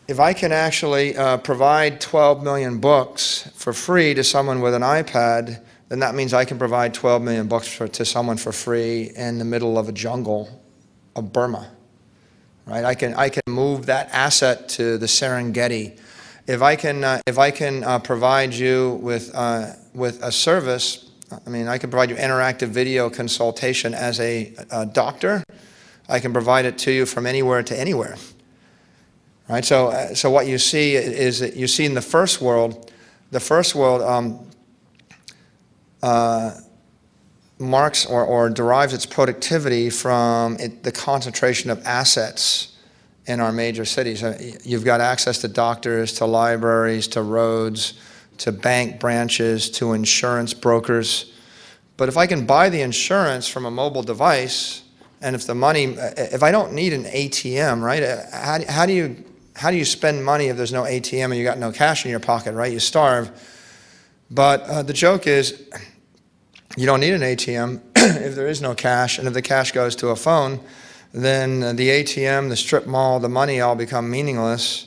If I can actually provide 12 million books for free to someone with an iPad, then that means I can provide 12 million books to someone for free in the middle of a jungle of Burma. Right? I can move that asset to the Serengeti. If I can provide you with a service, I mean, I can provide you interactive video consultation as a doctor. I can provide it to you from anywhere to anywhere. Right? So what you see is that you see in the first world marks or derives its productivity from the concentration of assets in our major cities. You've got access to doctors, to libraries, to roads, to bank branches, to insurance brokers. But if I can buy the insurance from a mobile device, and if I don't need an ATM, right? How do you spend money if there's no ATM and you got no cash in your pocket, right? You starve. But the joke is, you don't need an ATM if there is no cash, and if the cash goes to a phone, then the ATM, the strip mall, the money all become meaningless,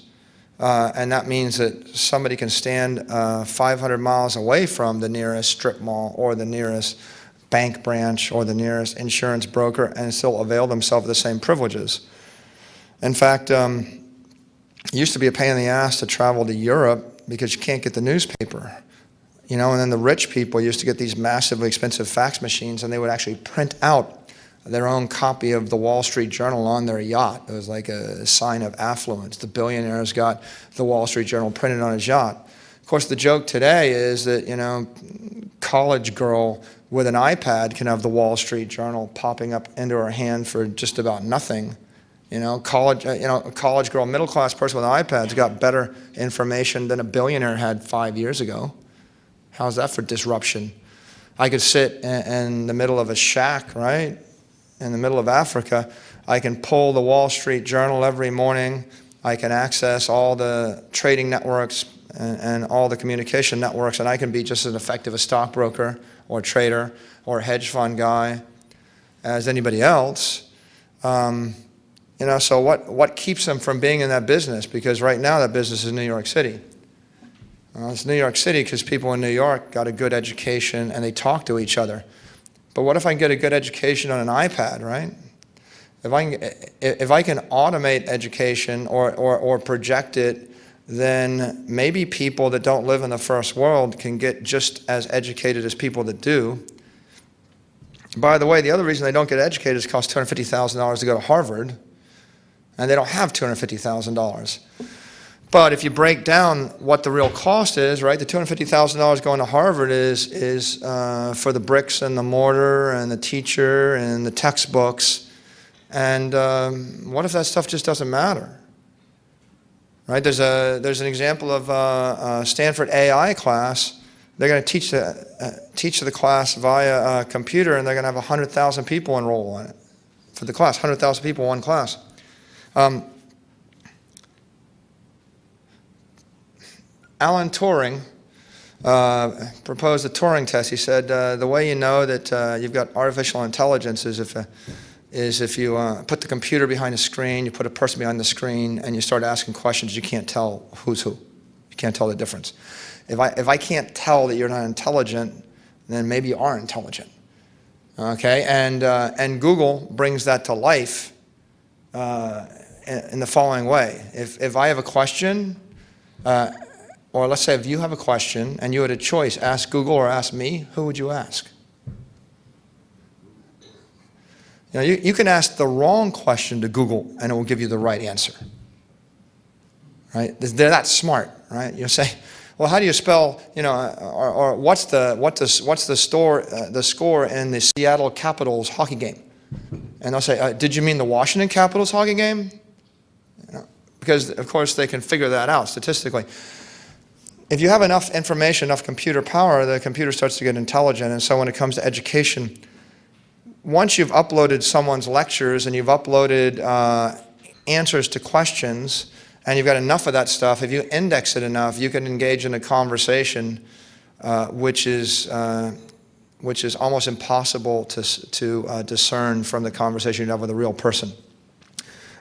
and that means that somebody can stand 500 miles away from the nearest strip mall or the nearest bank branch or the nearest insurance broker and still avail themselves of the same privileges. In fact, it used to be a pain in the ass to travel to Europe because you can't get the newspaper. And then the rich people used to get these massively expensive fax machines, and they would actually print out their own copy of the Wall Street Journal on their yacht. It was like a sign of affluence. The billionaires got the Wall Street Journal printed on his yacht. Of course, the joke today is that, college girl with an iPad can have the Wall Street Journal popping up into her hand for just about nothing. A college girl, middle-class person with an iPad's got better information than a billionaire had 5 years ago. How's that for disruption? I could sit in the middle of a shack, right, in the middle of Africa. I can pull the Wall Street Journal every morning. I can access all the trading networks and all the communication networks, and I can be just as effective a stockbroker or trader or hedge fund guy as anybody else. So what keeps them from being in that business? Because right now that business is New York City. It's New York City because people in New York got a good education and they talk to each other. But what if I can get a good education on an iPad, right? If I can automate education or project it, then maybe people that don't live in the first world can get just as educated as people that do. By the way, the other reason they don't get educated is it costs $250,000 to go to Harvard, and they don't have $250,000. But if you break down what the real cost is, right, the $250,000 going to Harvard is for the bricks and the mortar and the teacher and the textbooks. And what if that stuff just doesn't matter? Right? There's an example of a Stanford AI class. They're going to teach the class via a computer, and they're going to have 100,000 people enroll on it for the class. 100,000 people, one class. Alan Turing proposed a Turing test. He said the way you know that you've got artificial intelligence is if you put the computer behind the screen, you put a person behind the screen, and you start asking questions, you can't tell who's who. You can't tell the difference. If I can't tell that you're not intelligent, then maybe you are intelligent. Okay, and Google brings that to life in the following way. If I have a question, or let's say if you have a question and you had a choice, ask Google or ask me, who would you ask? You can ask the wrong question to Google and it will give you the right answer. Right? They're that smart, right? You'll say, well, how do you spell, or what's the score in the Seattle Capitals hockey game? And they'll say, did you mean the Washington Capitals hockey game? Because of course they can figure that out statistically. If you have enough information, enough computer power, the computer starts to get intelligent. And so when it comes to education, once you've uploaded someone's lectures and you've uploaded answers to questions, and you've got enough of that stuff, if you index it enough, you can engage in a conversation which is almost impossible to discern from the conversation you have with a real person.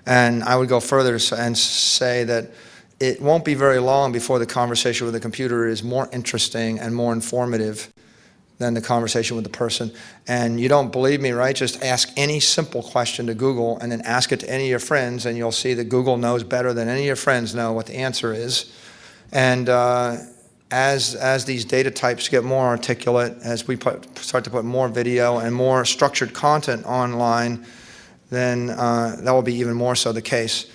And I would go further and say that it won't be very long before the conversation with the computer is more interesting and more informative than the conversation with the person. And you don't believe me, right? Just ask any simple question to Google and then ask it to any of your friends, and you'll see that Google knows better than any of your friends know what the answer is. And as these data types get more articulate, as we start to put more video and more structured content online, then that will be even more so the case.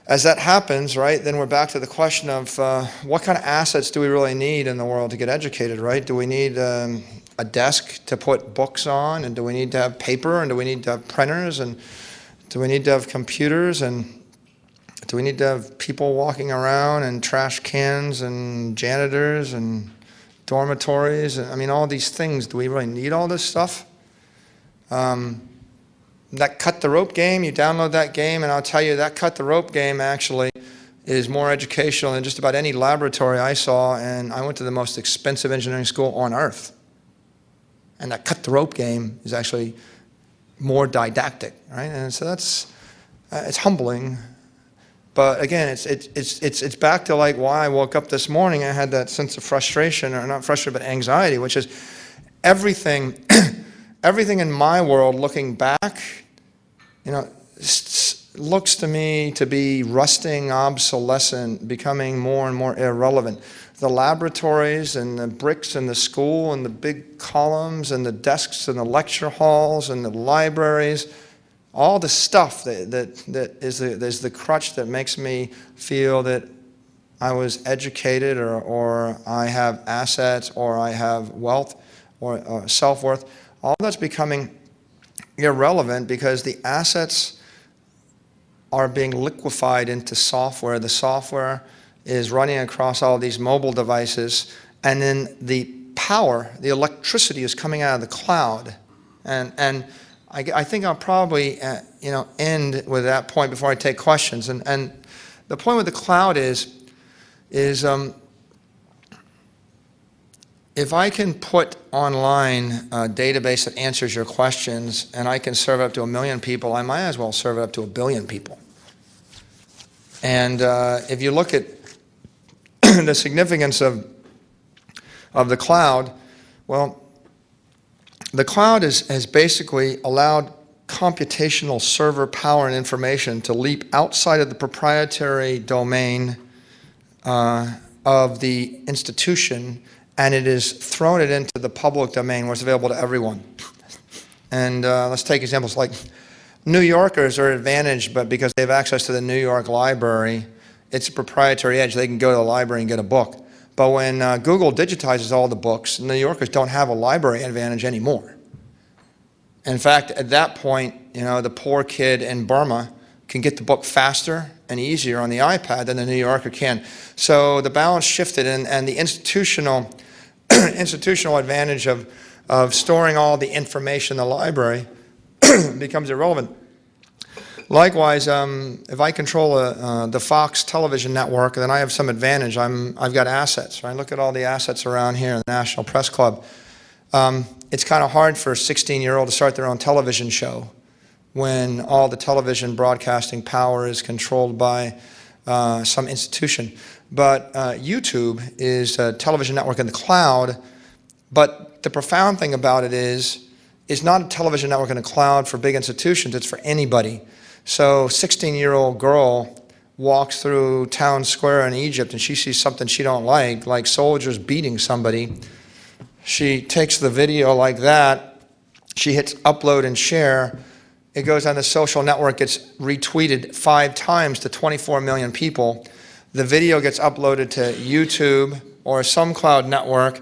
As that happens, right, then we're back to the question of what kind of assets do we really need in the world to get educated, right? Do we need a desk to put books on, and do we need to have paper, and do we need to have printers, and do we need to have computers, and do we need to have people walking around, and trash cans, and janitors, and dormitories? I mean, all these things, do we really need all this stuff? That cut the rope game, you download that game, and I'll tell you that cut the rope game actually is more educational than just about any laboratory I saw, and I went to the most expensive engineering school on earth. And that cut the rope game is actually more didactic, right? And so that's, it's humbling. But again, it's back to like why I woke up this morning. I had that sense of frustration, or not frustration, but anxiety, which is everything, everything in my world looking back, you know, looks to me to be rusting, obsolescent, becoming more and more irrelevant. The laboratories and the bricks in the school and the big columns and the desks and the lecture halls and the libraries, all the stuff that is the crutch that makes me feel that I was educated, or I have assets, or I have wealth, or self-worth, all that's becoming irrelevant because the assets are being liquefied into software. The software is running across all these mobile devices, and then the power, the electricity is coming out of the cloud. And I think I'll probably end with that point before I take questions. And the point with the cloud is if I can put online a database that answers your questions, and I can serve up to 1 million people, I might as well serve it up to 1 billion people. And if you look at the significance of the cloud, well, the cloud has basically allowed computational server power and information to leap outside of the proprietary domain of the institution, and it is thrown it into the public domain where it's available to everyone. And let's take examples like New Yorkers are advantaged, but because they have access to the New York Library, it's a proprietary edge. They can go to the library and get a book. But when Google digitizes all the books, New Yorkers don't have a library advantage anymore. In fact, at that point, the poor kid in Burma can get the book faster and easier on the iPad than the New Yorker can. So the balance shifted, and the institutional advantage of storing all the information in the library becomes irrelevant. Likewise, if I control the Fox television network, then I have some advantage. I've got assets, right? Look at all the assets around here in the National Press Club. It's kind of hard for a 16-year-old to start their own television show when all the television broadcasting power is controlled by some institution. But YouTube is a television network in the cloud, but the profound thing about it is it's not a television network in the cloud for big institutions, it's for anybody. So 16-year-old girl walks through town square in Egypt and she sees something she don't like soldiers beating somebody. She takes the video like that, she hits upload and share, it goes on the social network, gets retweeted 5 times to 24 million people. The video gets uploaded to YouTube or some cloud network,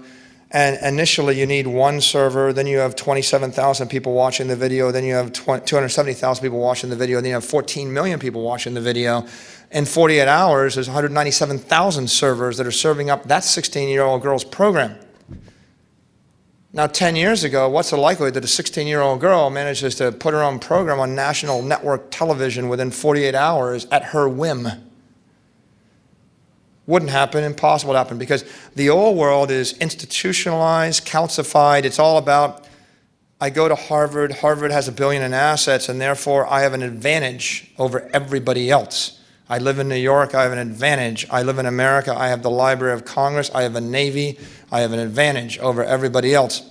and initially you need 1 server, then you have 27,000 people watching the video, then you have 270,000 people watching the video, then you have 14 million people watching the video. In 48 hours, there's 197,000 servers that are serving up that 16-year-old girl's program. Now, 10 years ago, what's the likelihood that a 16-year-old girl manages to put her own program on national network television within 48 hours at her whim? Wouldn't happen, impossible to happen, because the old world is institutionalized, calcified. It's all about, I go to Harvard, Harvard has $1 billion in assets, and therefore I have an advantage over everybody else. I live in New York, I have an advantage. I live in America, I have the Library of Congress, I have a Navy, I have an advantage over everybody else.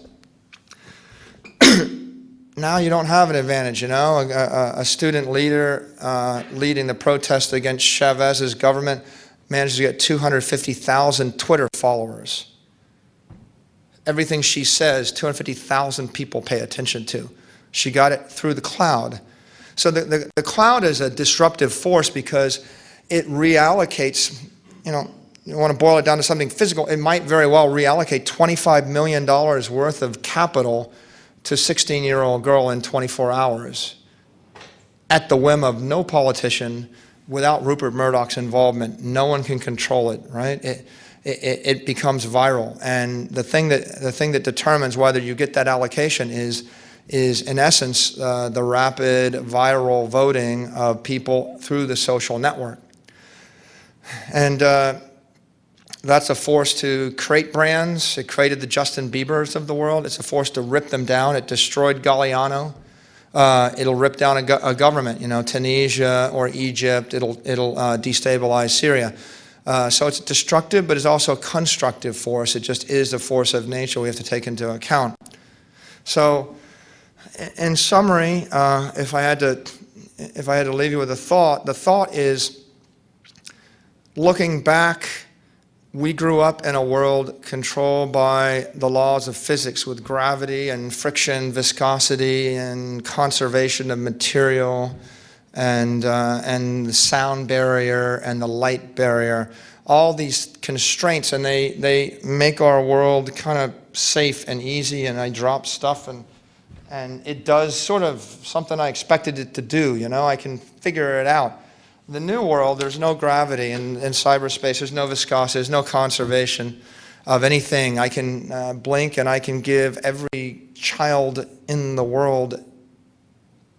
Now you don't have an advantage, A student leader leading the protest against Chavez's government managed to get 250,000 Twitter followers. Everything she says, 250,000 people pay attention to. She got it through the cloud. So the cloud is a disruptive force because it reallocates, you want to boil it down to something physical, it might very well reallocate $25 million worth of capital to a 16-year-old girl in 24 hours at the whim of no politician, without Rupert Murdoch's involvement. No one can control it, right? It becomes viral. And the thing that determines whether you get that allocation is in essence the rapid viral voting of people through the social network. And that's a force to create brands. It created the Justin Biebers of the world. It's a force to rip them down. It destroyed Galliano. It'll rip down a government, Tunisia or Egypt. It'll destabilize Syria. So it's destructive, but it's also a constructive force. It just is a force of nature we have to take into account. So, in summary, if I had to leave you with a thought, the thought is, looking back, we grew up in a world controlled by the laws of physics with gravity and friction, viscosity, and conservation of material, and the sound barrier and the light barrier. All these constraints, and they make our world kind of safe and easy, and I drop stuff and it does sort of something I expected it to do, I can figure it out. The new world, there's no gravity in cyberspace, there's no viscosity, there's no conservation of anything. I can blink and I can give every child in the world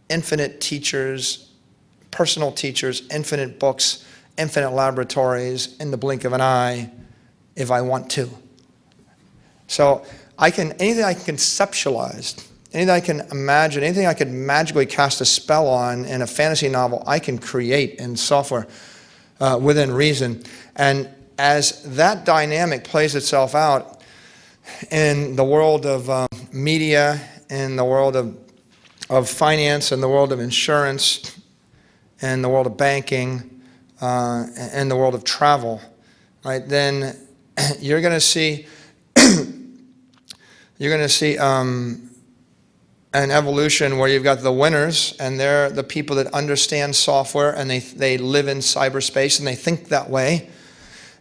infinite teachers, personal teachers, infinite books, infinite laboratories in the blink of an eye if I want to. So anything I can conceptualize, anything I can imagine, anything I could magically cast a spell on in a fantasy novel, I can create in software within reason. And as that dynamic plays itself out in the world of media, in the world of finance, in the world of insurance, in the world of banking, in the world of travel, right? Then you're going to see an evolution where you've got the winners, and they're the people that understand software, and they live in cyberspace, and they think that way.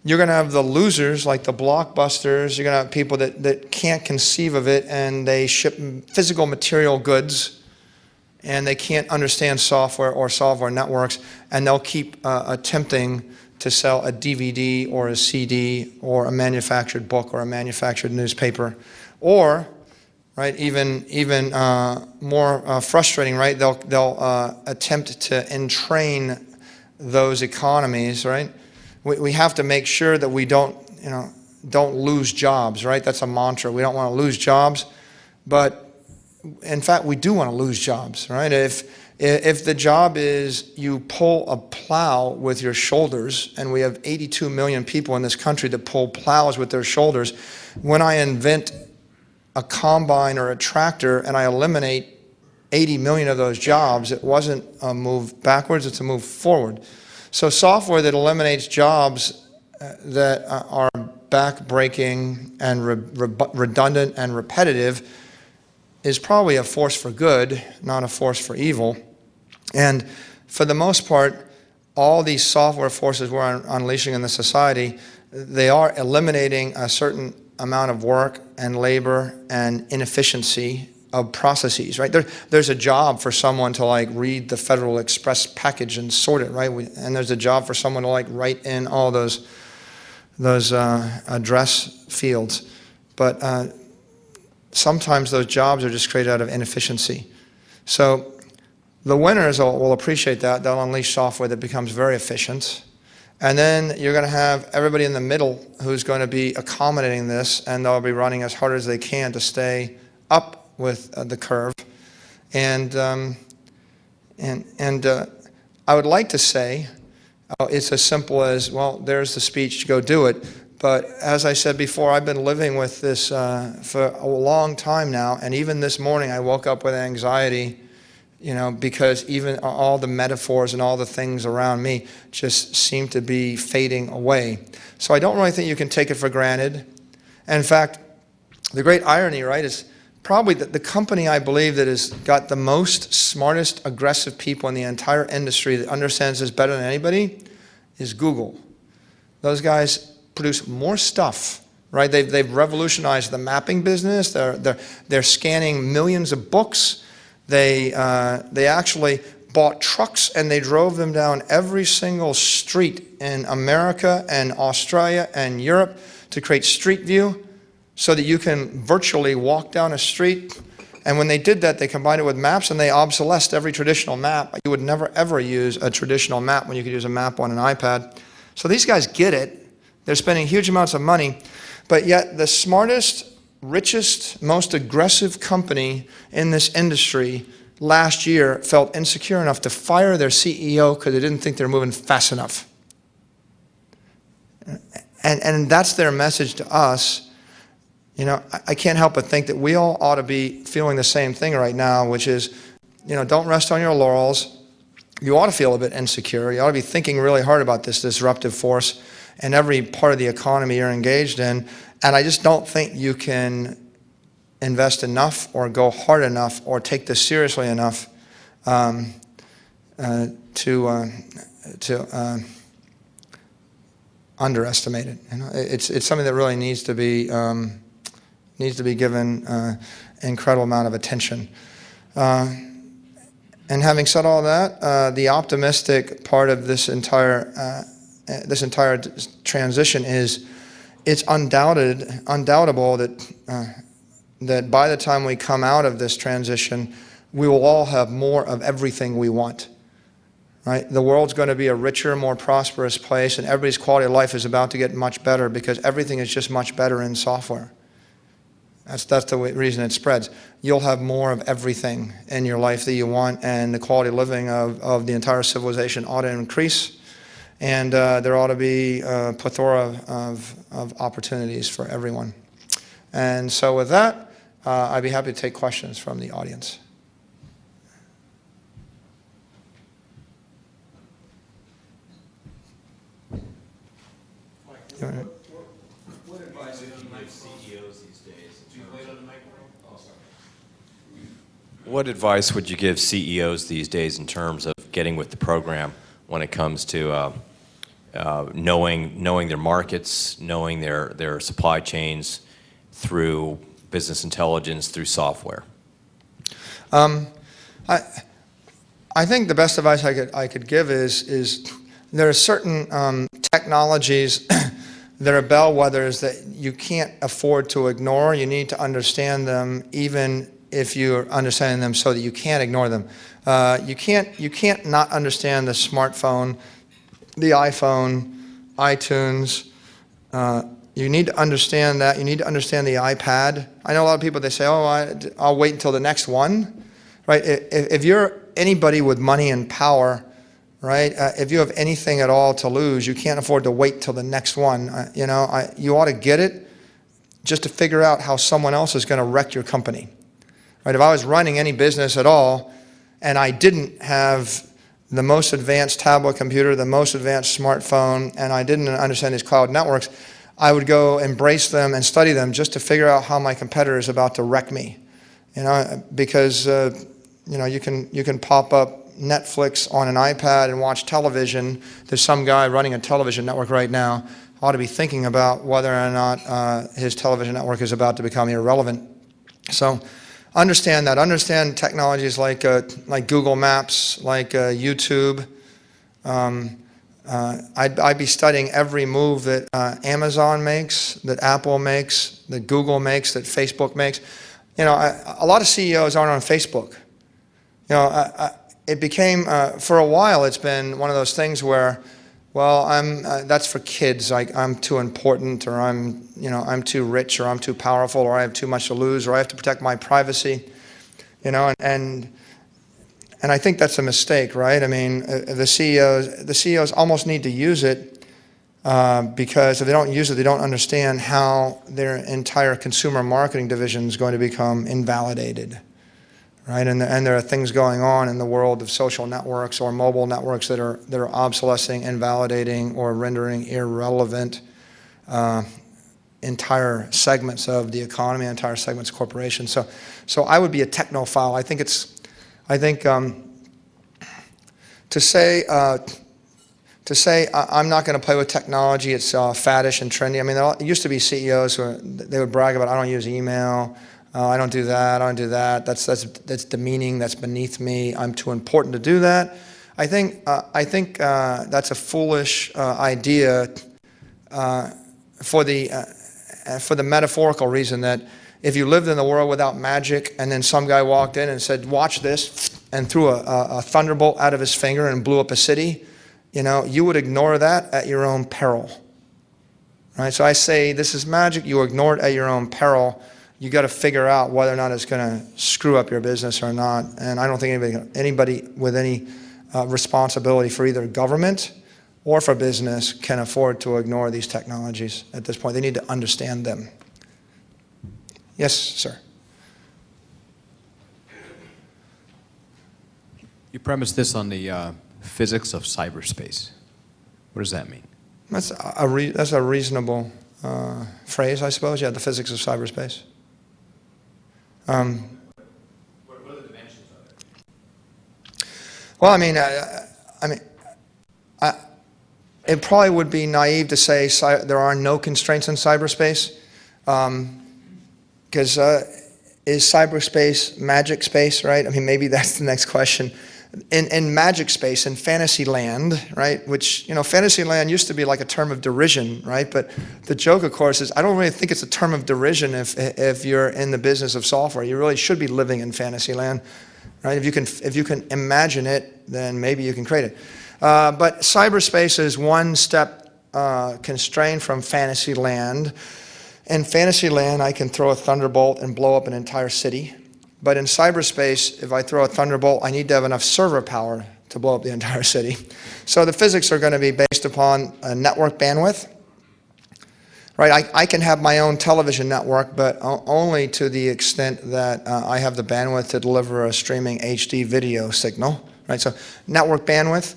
You're going to have the losers, like the blockbusters. You're going to have people that can't conceive of it, and they ship physical material goods, and they can't understand software or software networks, and they'll keep attempting to sell a DVD or a CD or a manufactured book or a manufactured newspaper. Or, right, even more frustrating, right, they'll attempt to entrain those economies, right? We have to make sure that we don't lose jobs, right? That's a mantra. We don't want to lose jobs, but in fact, we do want to lose jobs, right? If the job is you pull a plow with your shoulders, and we have 82 million people in this country that pull plows with their shoulders, when I invent a combine or a tractor and I eliminate 80 million of those jobs, it wasn't a move backwards, it's a move forward. So software that eliminates jobs that are back-breaking and redundant and repetitive is probably a force for good, not a force for evil. And for the most part, all these software forces we're unleashing in the society, they are eliminating a certain amount of work and labor and inefficiency of processes, right? There's a job for someone to read the Federal Express package and sort it, right? And there's a job for someone to write in all those address fields. But sometimes those jobs are just created out of inefficiency. So the winners will appreciate that. They'll unleash software that becomes very efficient. And then you're going to have everybody in the middle who's going to be accommodating this, and they'll be running as hard as they can to stay up with the curve. And I would like to say it's as simple as, well, there's the speech, go do it. But as I said before, I've been living with this for a long time now, and even this morning I woke up with anxiety, because even all the metaphors and all the things around me just seem to be fading away. So I don't really think you can take it for granted. And in fact, the great irony, right, is probably the company I believe that has got the most smartest, aggressive people in the entire industry that understands this better than anybody is Google. Those guys produce more stuff, right? They've revolutionized the mapping business. They're scanning millions of books. They actually bought trucks and they drove them down every single street in America and Australia and Europe to create Street View so that you can virtually walk down a street. And when they did that, they combined it with maps and they obsolesced every traditional map. You would never ever use a traditional map when you could use a map on an iPad. So these guys get it. They're spending huge amounts of money, but yet the smartest, richest, most aggressive company in this industry last year felt insecure enough to fire their CEO because they didn't think they're moving fast enough. And that's their message to us. You know, I can't help but think that we all ought to be feeling the same thing right now, which is, you know, don't rest on your laurels. You ought to feel a bit insecure. You ought to be thinking really hard about this disruptive force in every part of the economy you're engaged in. And I just don't think you can invest enough or go hard enough or take this seriously enough to underestimate it. You know, it's something that really needs to be given an incredible amount of attention. And having said all that, the optimistic part of this entire transition is it's undoubtable that by the time we come out of this transition, we will all have more of everything we want. Right? The world's going to be a richer, more prosperous place, and everybody's quality of life is about to get much better because everything is just much better in software. That's the reason it spreads. You'll have more of everything in your life that you want, and the quality of living of the entire civilization ought to increase. And there ought to be a plethora of opportunities for everyone. And so with that, I'd be happy to take questions from the audience. What advice would you give CEOs these days? What advice would you give CEOs these days in terms of getting with the program when it comes to knowing their markets, knowing their supply chains through business intelligence, through software? I think the best advice I could give is there are certain technologies that are bellwethers that you can't afford to ignore. You need to understand them, even if you're understanding them so that you can't ignore them. You can't not understand the smartphone, the iPhone, iTunes. You need to understand that. You need to understand the iPad. I know a lot of people, they say, oh, I'll wait until the next one. Right? If you're anybody with money and power, right? If you have anything at all to lose, you can't afford to wait till the next one. You ought to get it just to figure out how someone else is going to wreck your company. Right? If I was running any business at all and I didn't have the most advanced tablet computer, the most advanced smartphone, and I didn't understand these cloud networks, I would go embrace them and study them just to figure out how my competitor is about to wreck me. Because you can pop up Netflix on an iPad and watch television. There's some guy running a television network right now ought to be thinking about whether or not his television network is about to become irrelevant. So understand that. Understand technologies like Google Maps, like YouTube. I'd be studying every move that Amazon makes, that Apple makes, that Google makes, that Facebook makes. A lot of CEOs aren't on Facebook. It became, for a while, it's been one of those things where, well, that's for kids. I'm too important, or I'm too rich, or I'm too powerful, or I have too much to lose, or I have to protect my privacy. And I think that's a mistake, right? I mean, the CEOs almost need to use it because if they don't use it, they don't understand how their entire consumer marketing division is going to become invalidated. Right, and there are things going on in the world of social networks or mobile networks that are obsolescing, invalidating, or rendering irrelevant entire segments of the economy, entire segments of corporations. So I would be a technophile. I think to say I'm not going to play with technology, it's faddish and trendy. I mean, there used to be CEOs they would brag about, I don't use email, I don't do that, I don't do that. That's demeaning, that's beneath me, I'm too important to do that. I think that's a foolish idea for the metaphorical reason that if you lived in the world without magic and then some guy walked in and said, watch this, and threw a thunderbolt out of his finger and blew up a city, you would ignore that at your own peril. Right? So I say, this is magic, you ignore it at your own peril. You got to figure out whether or not it's going to screw up your business or not. And I don't think anybody with any responsibility for either government or for business can afford to ignore these technologies at this point. They need to understand them. Yes, sir. You premised this on the physics of cyberspace. What does that mean? That's a reasonable phrase, I suppose. Yeah, the physics of cyberspace. What are the dimensions of it? Well, it probably would be naive to say there are no constraints in cyberspace, because is cyberspace magic space, right? I mean, maybe that's the next question. In magic space, in fantasy land, right, which, fantasy land used to be like a term of derision, right? But the joke, of course, is I don't really think it's a term of derision if you're in the business of software. You really should be living in fantasy land, right? If you can imagine it, then maybe you can create it. But cyberspace is one step constrained from fantasy land. In fantasy land, I can throw a thunderbolt and blow up an entire city. But in cyberspace, if I throw a thunderbolt, I need to have enough server power to blow up the entire city. So the physics are going to be based upon network bandwidth. Right? I can have my own television network, but only to the extent that I have the bandwidth to deliver a streaming HD video signal. Right? So network bandwidth,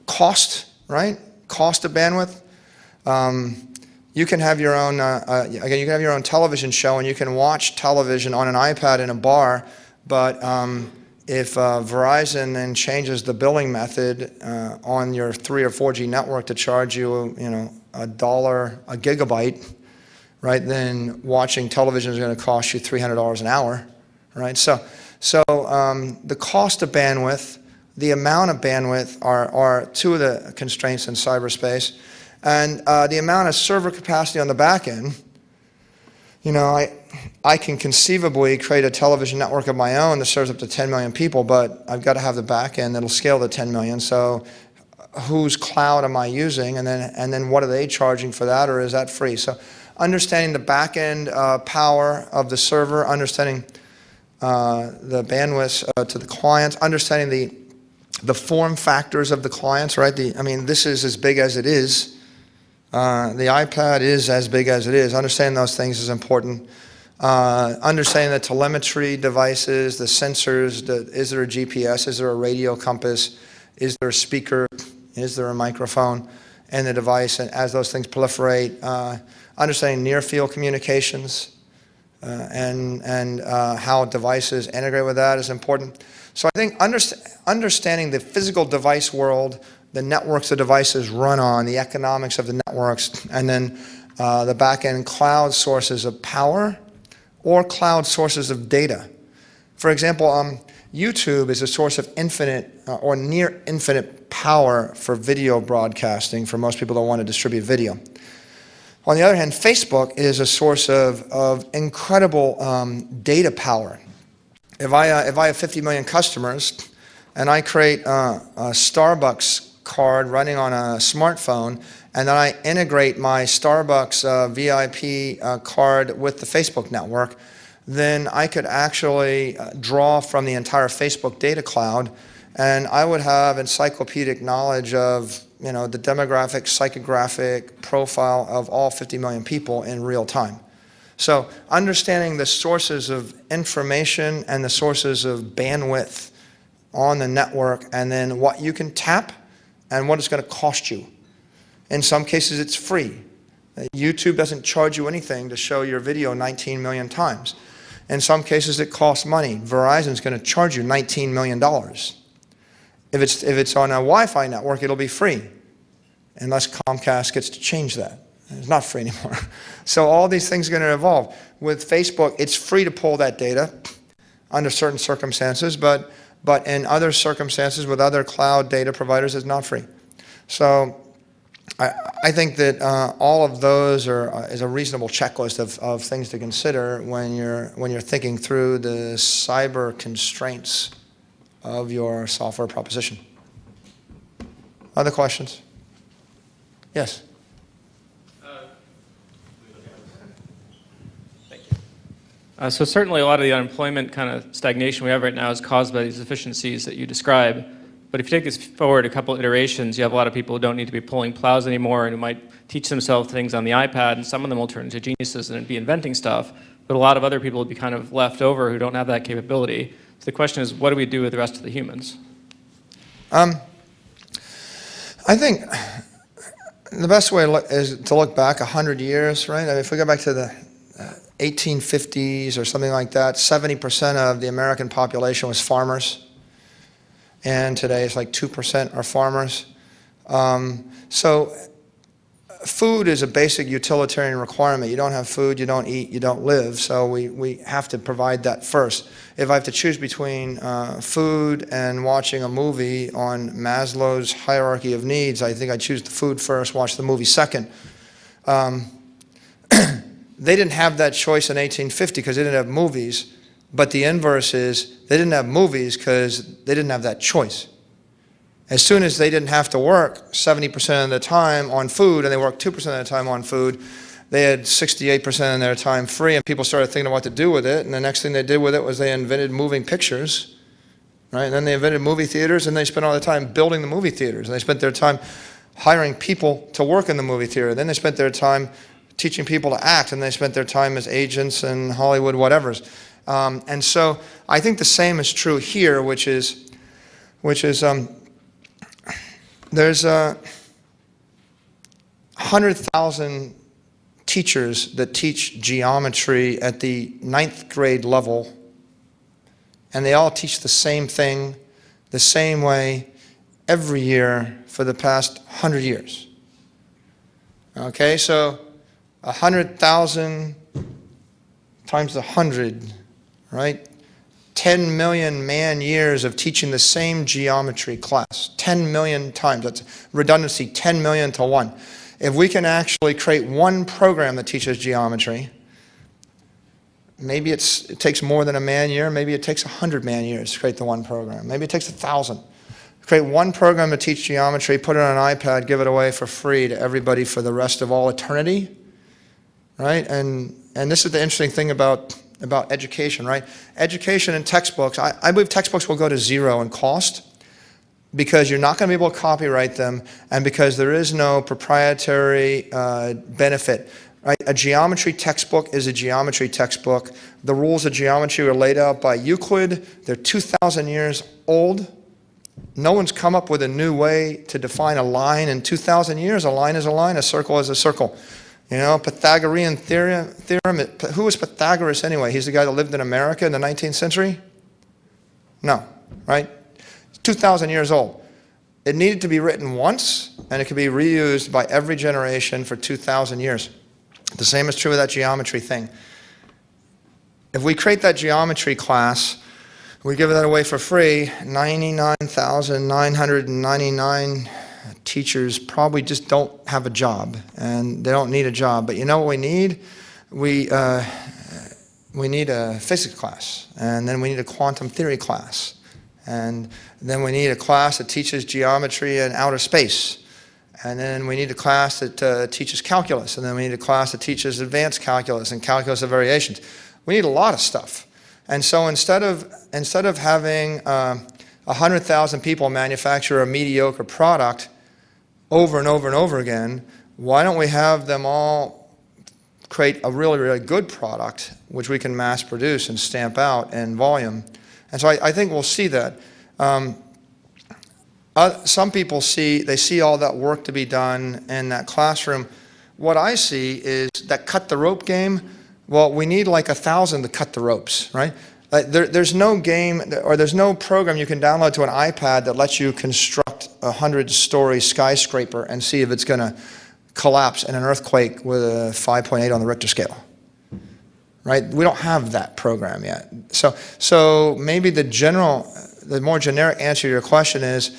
cost, right? Cost of bandwidth. You can have your own, again, you can have your own television show, and you can watch television on an iPad in a bar, but if Verizon then changes the billing method on your 3 or 4G network to charge you, $1 a gigabyte, right, then watching television is going to cost you $300 an hour, right? So the cost of bandwidth, the amount of bandwidth are two of the constraints in cyberspace. And the amount of server capacity on the back end, I can conceivably create a television network of my own that serves up to 10 million people, but I've got to have the back end that'll scale to 10 million. So whose cloud am I using? And then what are they charging for that, or is that free? So understanding the back end power of the server, understanding the bandwidth to the clients, understanding the form factors of the clients, right? This is as big as it is. The iPad is as big as it is. Understanding those things is important. Understanding the telemetry devices, the sensors, is there a GPS, is there a radio compass, is there a speaker, is there a microphone in the device, and as those things proliferate, understanding near-field communications and how devices integrate with that is important. So I think understanding the physical device world, the networks the devices run on, the economics of the networks, and then the back-end cloud sources of power or cloud sources of data. For example, YouTube is a source of infinite or near infinite power for video broadcasting for most people that want to distribute video. On the other hand, Facebook is a source of incredible data power. If I have 50 million customers and I create a Starbucks card running on a smartphone, and then I integrate my Starbucks VIP card with the Facebook network, then I could actually draw from the entire Facebook data cloud, and I would have encyclopedic knowledge of the demographic, psychographic profile of all 50 million people in real time. So understanding the sources of information and the sources of bandwidth on the network, and then what you can tap and what it's going to cost you. In some cases it's free. YouTube doesn't charge you anything to show your video 19 million times. In some cases, it costs money. Verizon's going to charge you $19 million. If it's on a Wi-Fi network, it'll be free, unless Comcast gets to change that. It's not free anymore. So all these things are going to evolve. With Facebook, it's free to pull that data under certain circumstances, but in other circumstances with other cloud data providers, it's not free. So I think that all of those is a reasonable checklist of things to consider when you're thinking through the cyber constraints of your software proposition. Other questions? Yes. So certainly a lot of the unemployment kind of stagnation we have right now is caused by these efficiencies that you describe. But if you take this forward a couple iterations, you have a lot of people who don't need to be pulling plows anymore and who might teach themselves things on the iPad, and some of them will turn into geniuses and be inventing stuff. But a lot of other people would be kind of left over who don't have that capability. So the question is, what do we do with the rest of the humans? I think the best way is to look back 100 years, right? I mean, if we go back to the 1850s or something like that, 70% of the American population was farmers. And today it's like 2% are farmers. So food is a basic utilitarian requirement. You don't have food, you don't eat, you don't live. So we have to provide that first. If I have to choose between food and watching a movie on Maslow's hierarchy of needs, I think I'd choose the food first, watch the movie second. They didn't have that choice in 1850 because they didn't have movies, but the inverse is they didn't have movies because they didn't have that choice. As soon as they didn't have to work 70% of the time on food, and they worked 2% of the time on food, they had 68% of their time free, and people started thinking of what to do with it, and the next thing they did with it was they invented moving pictures, right? And then they invented movie theaters, and they spent all the time building the movie theaters, and they spent their time hiring people to work in the movie theater. Then they spent their time teaching people to act, and they spent their time as agents and Hollywood whatevers. And so I think the same is true here, which is there's 100,000 teachers that teach geometry at the 9th grade level, and they all teach the same thing, the same way, every year for the past 100 years. Okay, so 100,000 times 100, right? 10 million man-years of teaching the same geometry class. 10 million times. That's redundancy, 10 million to 1. If we can actually create one program that teaches geometry, maybe it takes more than a man-year, maybe it takes 100 man-years to create the one program. Maybe it takes 1,000. Create one program to teach geometry, put it on an iPad, give it away for free to everybody for the rest of all eternity. Right? And this is the interesting thing about education, right? Education and textbooks, I believe textbooks will go to zero in cost because you're not going to be able to copyright them and because there is no proprietary benefit. Right? A geometry textbook is a geometry textbook. The rules of geometry were laid out by Euclid. They're 2,000 years old. No one's come up with a new way to define a line in 2,000 years. A line is a line, a circle is a circle. You know, Pythagorean theorem. Who was Pythagoras anyway? He's the guy that lived in America in the 19th century? No, right? 2,000 years old. It needed to be written once, and it could be reused by every generation for 2,000 years. The same is true with that geometry thing. If we create that geometry class, we give that away for free, 99,999 teachers probably just don't have a job, and they don't need a job. But you know what we need? We need a physics class, and then we need a quantum theory class, and then we need a class that teaches geometry in outer space, and then we need a class that teaches calculus, and then we need a class that teaches advanced calculus and calculus of variations. We need a lot of stuff. And so instead of having 100,000 people manufacture a mediocre product over and over and over again, why don't we have them all create a really, really good product which we can mass produce and stamp out in volume? And so I think we'll see that. Some people see all that work to be done in that classroom. what I see is that cut the rope game. Well, we need like 1,000 to cut the ropes, right? There's no game or there's no program you can download to an iPad that lets you construct a 100-story skyscraper and see if it's going to collapse in an earthquake with a 5.8 on the Richter scale, right? We don't have that program yet. So maybe the more generic answer to your question is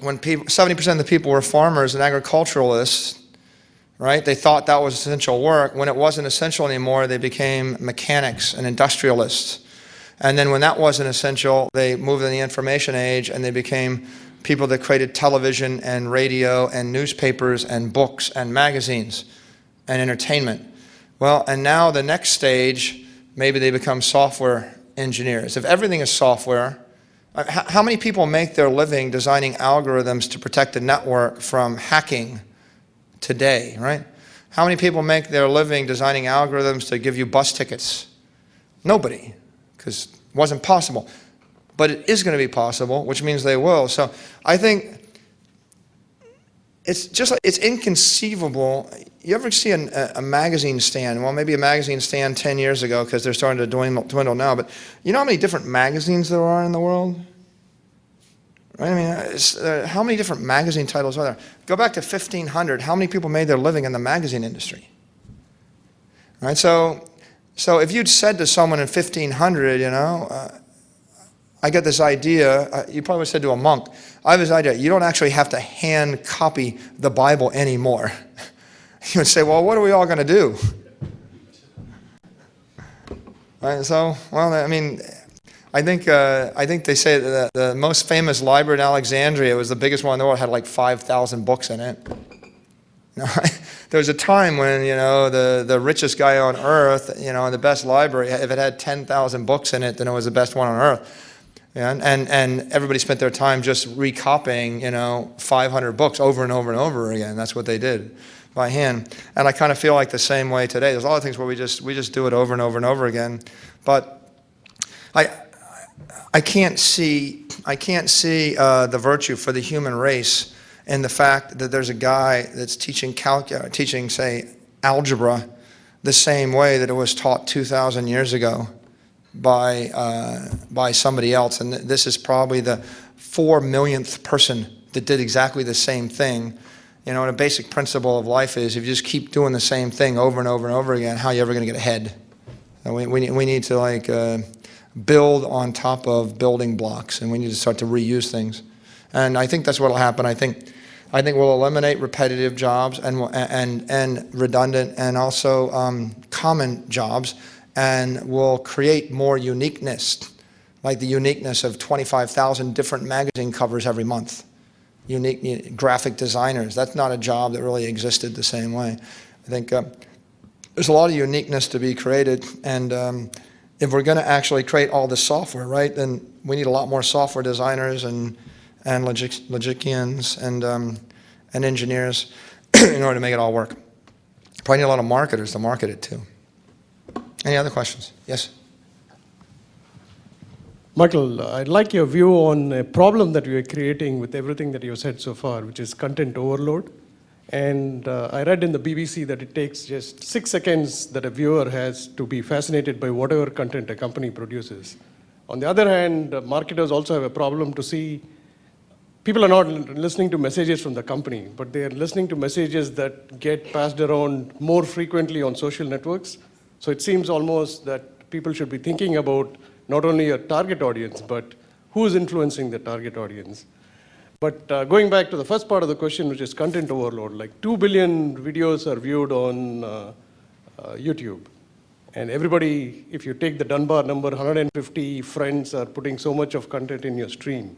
when 70% of the people were farmers and agriculturalists, right? They thought that was essential work. When it wasn't essential anymore, they became mechanics and industrialists. And then when that wasn't essential, they moved in the information age and they became people that created television and radio and newspapers and books and magazines and entertainment. Well, and now the next stage, maybe they become software engineers. If everything is software, how many people make their living designing algorithms to protect the network from hacking today, right? How many people make their living designing algorithms to give you bus tickets? Nobody, because it wasn't possible. But it is going to be possible, which means they will. So I think it's just like, it's inconceivable. You ever see a magazine stand? Well, maybe a magazine stand 10 years ago because they're starting to dwindle now. But you know how many different magazines there are in the world? Right? I mean, how many different magazine titles are there? Go back to 1500. How many people made their living in the magazine industry? Right? So if you'd said to someone in 1500, you know, I get this idea, you probably would have said to a monk, I have this idea, you don't actually have to hand copy the Bible anymore. You would say, well, what are we all going to do? Right, so, well, I mean, I think they say that the most famous library in Alexandria was the biggest one in the world, had like 5,000 books in it. You know, there was a time when, you know, the richest guy on earth, you know, the best library, if it had 10,000 books in it, then it was the best one on earth. Yeah, and everybody spent their time just recopying, you know, 500 books over and over and over again. That's what they did by hand. And I kind of feel like the same way today. There's a lot of things where we just do it over and over and over again. But I can't see the virtue for the human race in the fact that there's a guy that's teaching say algebra the same way that it was taught 2,000 years ago by somebody else, and this is probably the 4 millionth person that did exactly the same thing. You know, and a basic principle of life is if you just keep doing the same thing over and over and over again, how are you ever going to get ahead? And we need to like build on top of building blocks, and we need to start to reuse things. And I think that's what will happen. I think we'll eliminate repetitive jobs and redundant and also common jobs. And we'll create more uniqueness, like the uniqueness of 25,000 different magazine covers every month. Unique graphic designers, that's not a job that really existed the same way. I think there's a lot of uniqueness to be created, and if we're going to actually create all this software, right, then we need a lot more software designers and logicians and engineers in order to make it all work. Probably need a lot of marketers to market it too. Any other questions? Yes? Michael, I'd like your view on a problem that we are creating with everything that you've said so far, which is content overload. And I read in the BBC that it takes just 6 seconds that a viewer has to be fascinated by whatever content a company produces. On the other hand, marketers also have a problem to see people are not listening to messages from the company, but they are listening to messages that get passed around more frequently on social networks. So it seems almost that people should be thinking about not only a target audience, but who's influencing the target audience. But going back to the first part of the question, which is content overload, like 2 billion videos are viewed on YouTube. And everybody, if you take the Dunbar number, 150 friends are putting so much of content in your stream.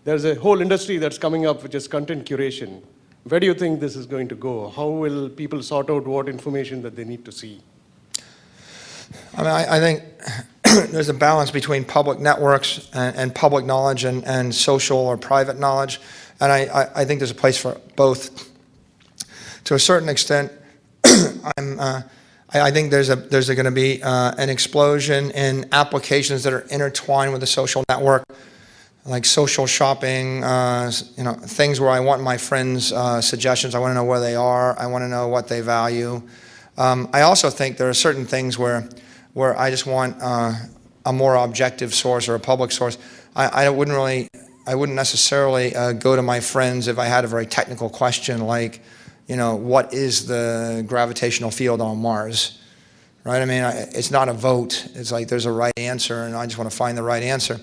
There's a whole industry that's coming up, which is content curation. Where do you think this is going to go? How will people sort out what information that they need to see? I mean, I think there's a balance between public networks and public knowledge and social or private knowledge, and I think there's a place for both. To a certain extent, I think there's going to be an explosion in applications that are intertwined with the social network. like social shopping, things where I want my friends' suggestions. I want to know where they are. I want to know what they value. I also think there are certain things where I just want a more objective source or a public source. I wouldn't necessarily go to my friends if I had a very technical question like, what is the gravitational field on Mars? Right? I mean, it's not a vote. It's like there's a right answer, and I just want to find the right answer.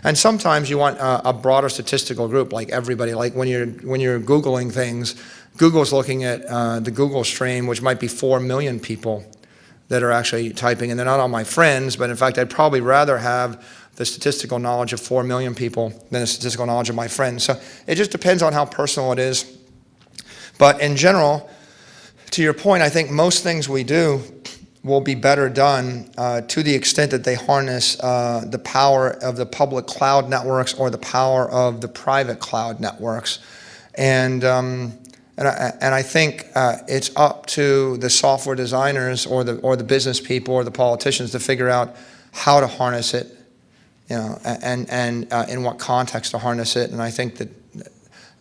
And sometimes you want a broader statistical group, like everybody. Like when you're Googling things, Google's looking at the Google stream, which might be 4 million people that are actually typing, and they're not all my friends, but in fact, I'd probably rather have the statistical knowledge of 4 million people than the statistical knowledge of my friends. So it just depends on how personal it is. But in general, to your point, I think most things we do will be better done to the extent that they harness the power of the public cloud networks or the power of the private cloud networks. And I think it's up to the software designers or the business people or the politicians to figure out how to harness it, and in what context to harness it. And I think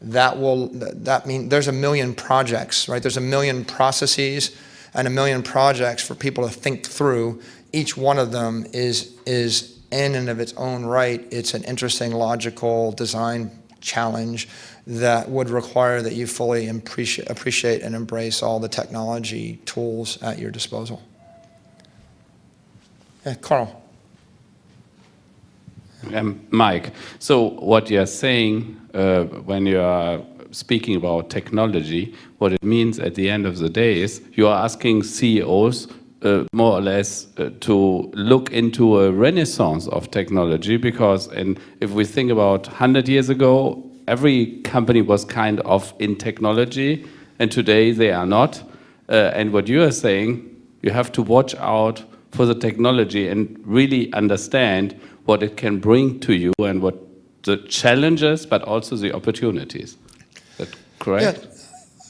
that means there's a million projects, right? There's a million processes and a million projects for people to think through. Each one of them is in and of its own right. It's an interesting logical design challenge that would require that you fully appreciate and embrace all the technology tools at your disposal. Yeah, Carl. Mike, so what you're saying when you are speaking about technology, what it means at the end of the day is you are asking CEOs more or less to look into a renaissance of technology, because if we think about 100 years ago, every company was kind of in technology, and today they are not. And what you are saying, you have to watch out for the technology and really understand what it can bring to you and what the challenges, but also the opportunities. Is that correct?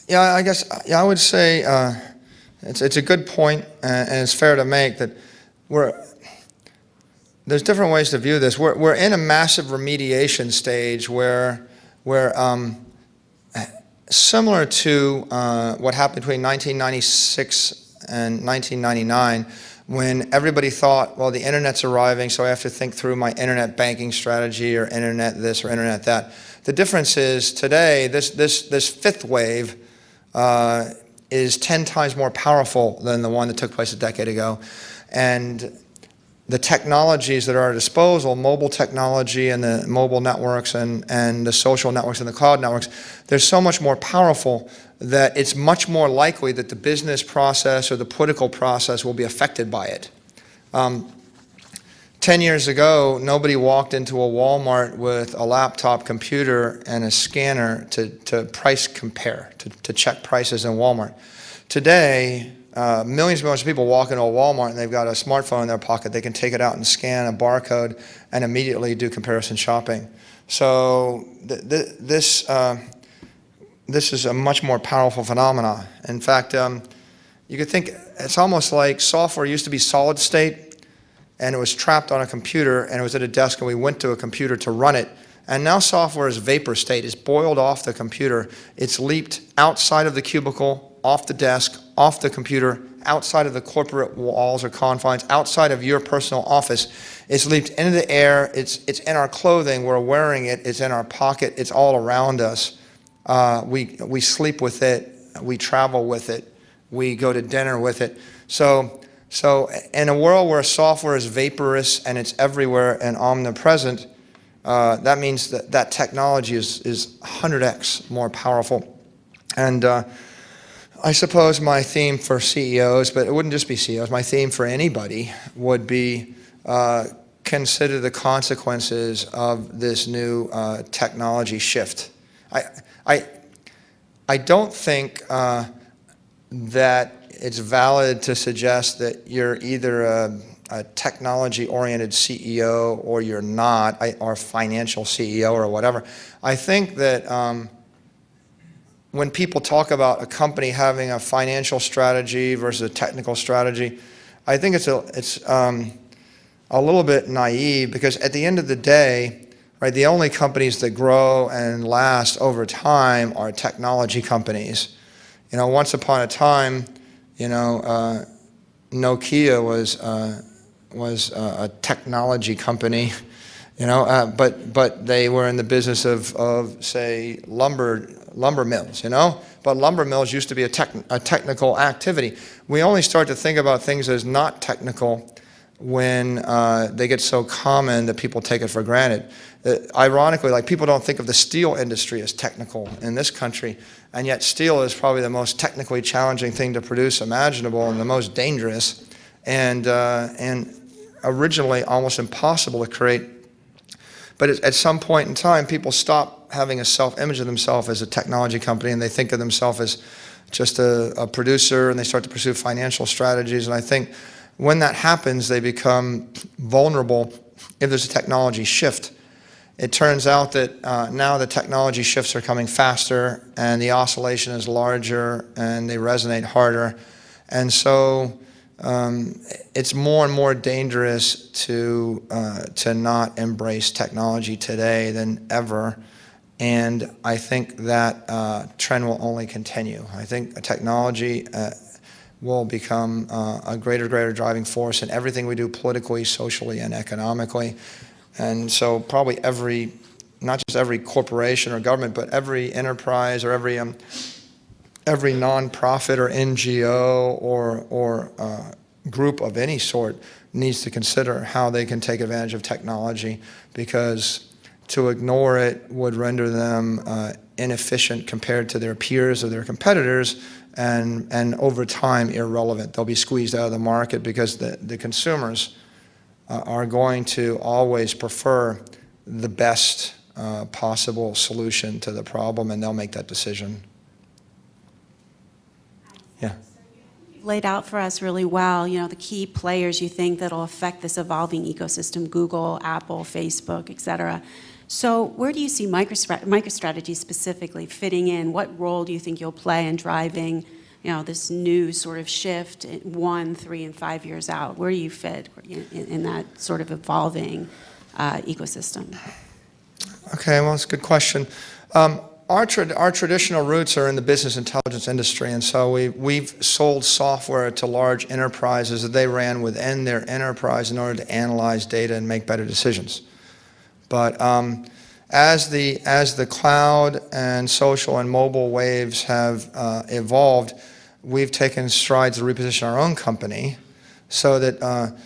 Yeah, I guess I would say it's a good point, and it's fair to make that there's different ways to view this. We're in a massive remediation stage where similar to what happened between 1996 and 1999, when everybody thought, well, the internet's arriving, so I have to think through my internet banking strategy or internet this or internet that. The difference is today, this fifth wave is 10 times more powerful than the one that took place a decade ago. And the technologies that are at our disposal, mobile technology and the mobile networks and the social networks and the cloud networks, they're so much more powerful that it's much more likely that the business process or the political process will be affected by it. 10 years ago, nobody walked into a Walmart with a laptop computer and a scanner to price compare, to check prices in Walmart. Today, millions and millions of people walk into a Walmart and they've got a smartphone in their pocket. They can take it out and scan a barcode and immediately do comparison shopping. So this is a much more powerful phenomenon. In fact, you could think it's almost like software used to be solid state, and it was trapped on a computer, and it was at a desk, and we went to a computer to run it. And now software is vapor state. It's boiled off the computer. It's leaped outside of the cubicle, off the desk, off the computer, outside of the corporate walls or confines, outside of your personal office. It's leaped into the air. It's in our clothing. We're wearing it. It's in our pocket. It's all around us. We sleep with it. We travel with it. We go to dinner with it. So in a world where software is vaporous and it's everywhere and omnipresent, that means that technology is 100x more powerful. And I suppose my theme for CEOs, but it wouldn't just be CEOs, my theme for anybody would be consider the consequences of this new technology shift. I don't think that it's valid to suggest that you're either a technology-oriented CEO or you're not, or financial CEO or whatever. I think that when people talk about a company having a financial strategy versus a technical strategy, I think it's a little bit naive, because at the end of the day, right? The only companies that grow and last over time are technology companies. You know, once upon a time, you know, Nokia was a technology company, you know, but they were in the business of say lumber mills, you know. But lumber mills used to be a technical activity. We only start to think about things as not technical when they get so common that people take it for granted. Ironically, like, people don't think of the steel industry as technical in this country, and yet steel is probably the most technically challenging thing to produce imaginable and the most dangerous, and originally almost impossible to create. But at some point in time, people stop having a self-image of themselves as a technology company, and they think of themselves as just a producer, and they start to pursue financial strategies. And I think when that happens, they become vulnerable if there's a technology shift. It turns out that now the technology shifts are coming faster, and the oscillation is larger, and they resonate harder. And so it's more and more dangerous to not embrace technology today than ever. And I think that trend will only continue. I think technology will become a greater driving force in everything we do politically, socially, and economically. And so probably not just every corporation or government, but every enterprise or every nonprofit or NGO or group of any sort needs to consider how they can take advantage of technology, because to ignore it would render them inefficient compared to their peers or their competitors, and over time irrelevant. They'll be squeezed out of the market because the consumers are going to always prefer the best possible solution to the problem, and they'll make that decision. Yeah. You've laid out for us really well, you know, the key players you think that'll affect this evolving ecosystem: Google, Apple, Facebook, et cetera. So where do you see MicroStrategy specifically fitting in? What role do you think you'll play in driving, you know, this new sort of shift 1, 3, and 5 years out? Where do you fit in that sort of evolving ecosystem? Okay, well, that's a good question. Our traditional roots are in the business intelligence industry, and so we've sold software to large enterprises that they ran within their enterprise in order to analyze data and make better decisions. But as the cloud and social and mobile waves have evolved, we've taken strides to reposition our own company, so that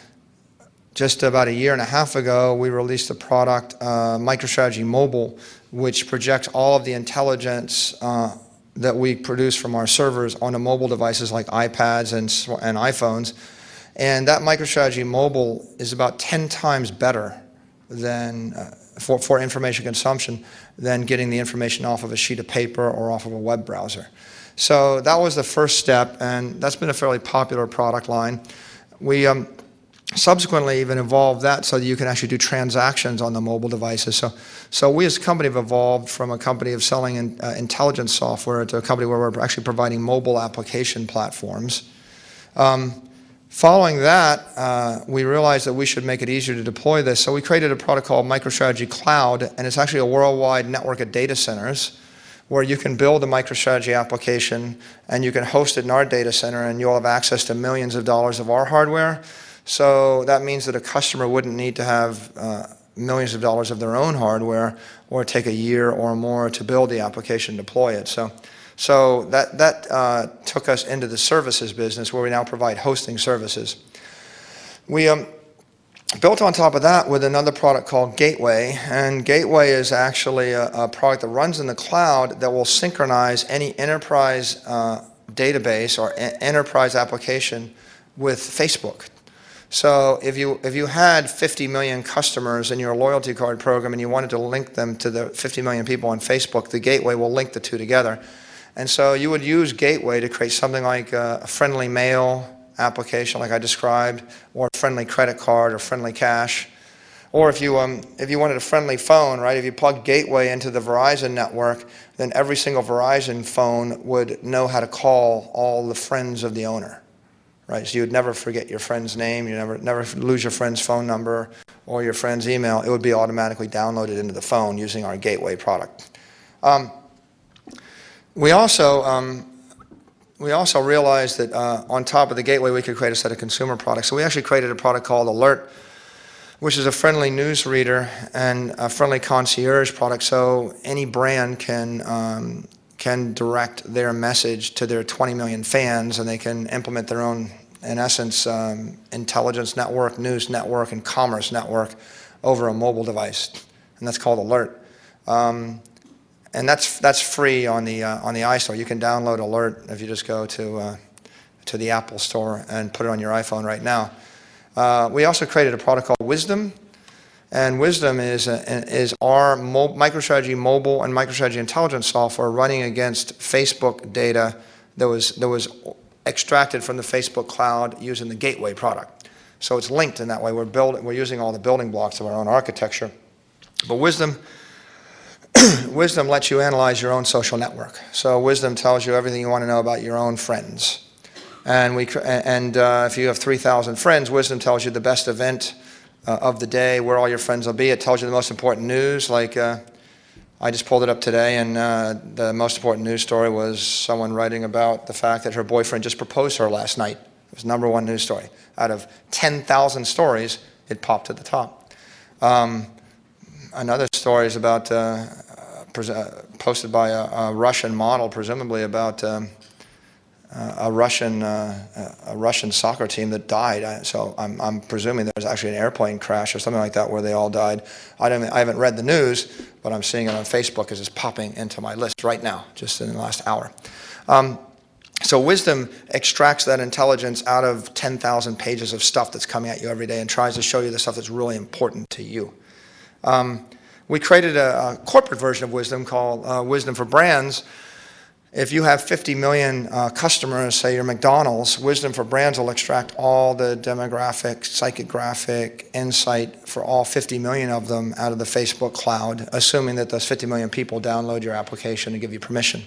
just about a year and a half ago, we released a product, MicroStrategy Mobile, which projects all of the intelligence that we produce from our servers onto mobile devices like iPads and iPhones. And that MicroStrategy Mobile is about 10 times better than for information consumption than getting the information off of a sheet of paper or off of a web browser. So that was the first step, and that's been a fairly popular product line. We subsequently even evolved that so that you can actually do transactions on the mobile devices. So we as a company have evolved from a company of selling intelligence software to a company where we're actually providing mobile application platforms. Following that, we realized that we should make it easier to deploy this, so we created a product called MicroStrategy Cloud, and it's actually a worldwide network of data centers where you can build a MicroStrategy application and you can host it in our data center, and you'll have access to millions of dollars of our hardware. So that means that a customer wouldn't need to have millions of dollars of their own hardware or take a year or more to build the application and deploy it. So that took us into the services business, where we now provide hosting services. We built on top of that with another product called Gateway, and Gateway is actually a product that runs in the cloud that will synchronize any enterprise database or enterprise application with Facebook. So if you had 50 million customers in your loyalty card program and you wanted to link them to the 50 million people on Facebook, the Gateway will link the two together. And so you would use Gateway to create something like a friendly mail application like I described, or a friendly credit card or friendly cash. Or if you wanted a friendly phone, right, if you plug Gateway into the Verizon network, then every single Verizon phone would know how to call all the friends of the owner. Right, so you would never forget your friend's name, you never lose your friend's phone number or your friend's email, it would be automatically downloaded into the phone using our gateway product. We also realized that on top of the gateway, we could create a set of consumer products. So we actually created a product called Alert, which is a friendly news reader and a friendly concierge product. So any brand can direct their message to their 20 million fans, and they can implement their own, in essence, intelligence network, news network, and commerce network over a mobile device, and that's called Alert. And that's free on the iStore. You can download Alert if you just go to the Apple Store and put it on your iPhone right now. We also created a product called Wisdom, and Wisdom is our MicroStrategy mobile and MicroStrategy intelligence software running against Facebook data that was extracted from the Facebook cloud using the gateway product. So it's linked in that way. We're using all the building blocks of our own architecture. But Wisdom lets you analyze your own social network. So Wisdom tells you everything you want to know about your own friends. And if you have 3,000 friends, Wisdom tells you the best event of the day, where all your friends will be. It tells you the most important news. Like I just pulled it up today, and the most important news story was someone writing about the fact that her boyfriend just proposed to her last night. It was #1 news story. Out of 10,000 stories, it popped to the top. Another story is about posted by a Russian model, presumably about a Russian soccer team that died. So I'm presuming there was actually an airplane crash or something like that where they all died. I haven't read the news, but I'm seeing it on Facebook as it's popping into my list right now, just in the last hour. So Wisdom extracts that intelligence out of 10,000 pages of stuff that's coming at you every day and tries to show you the stuff that's really important to you. We created a corporate version of Wisdom called Wisdom for Brands. If you have 50 million customers, say you're McDonald's, Wisdom for Brands will extract all the demographic, psychographic insight for all 50 million of them out of the Facebook cloud, assuming that those 50 million people download your application and give you permission.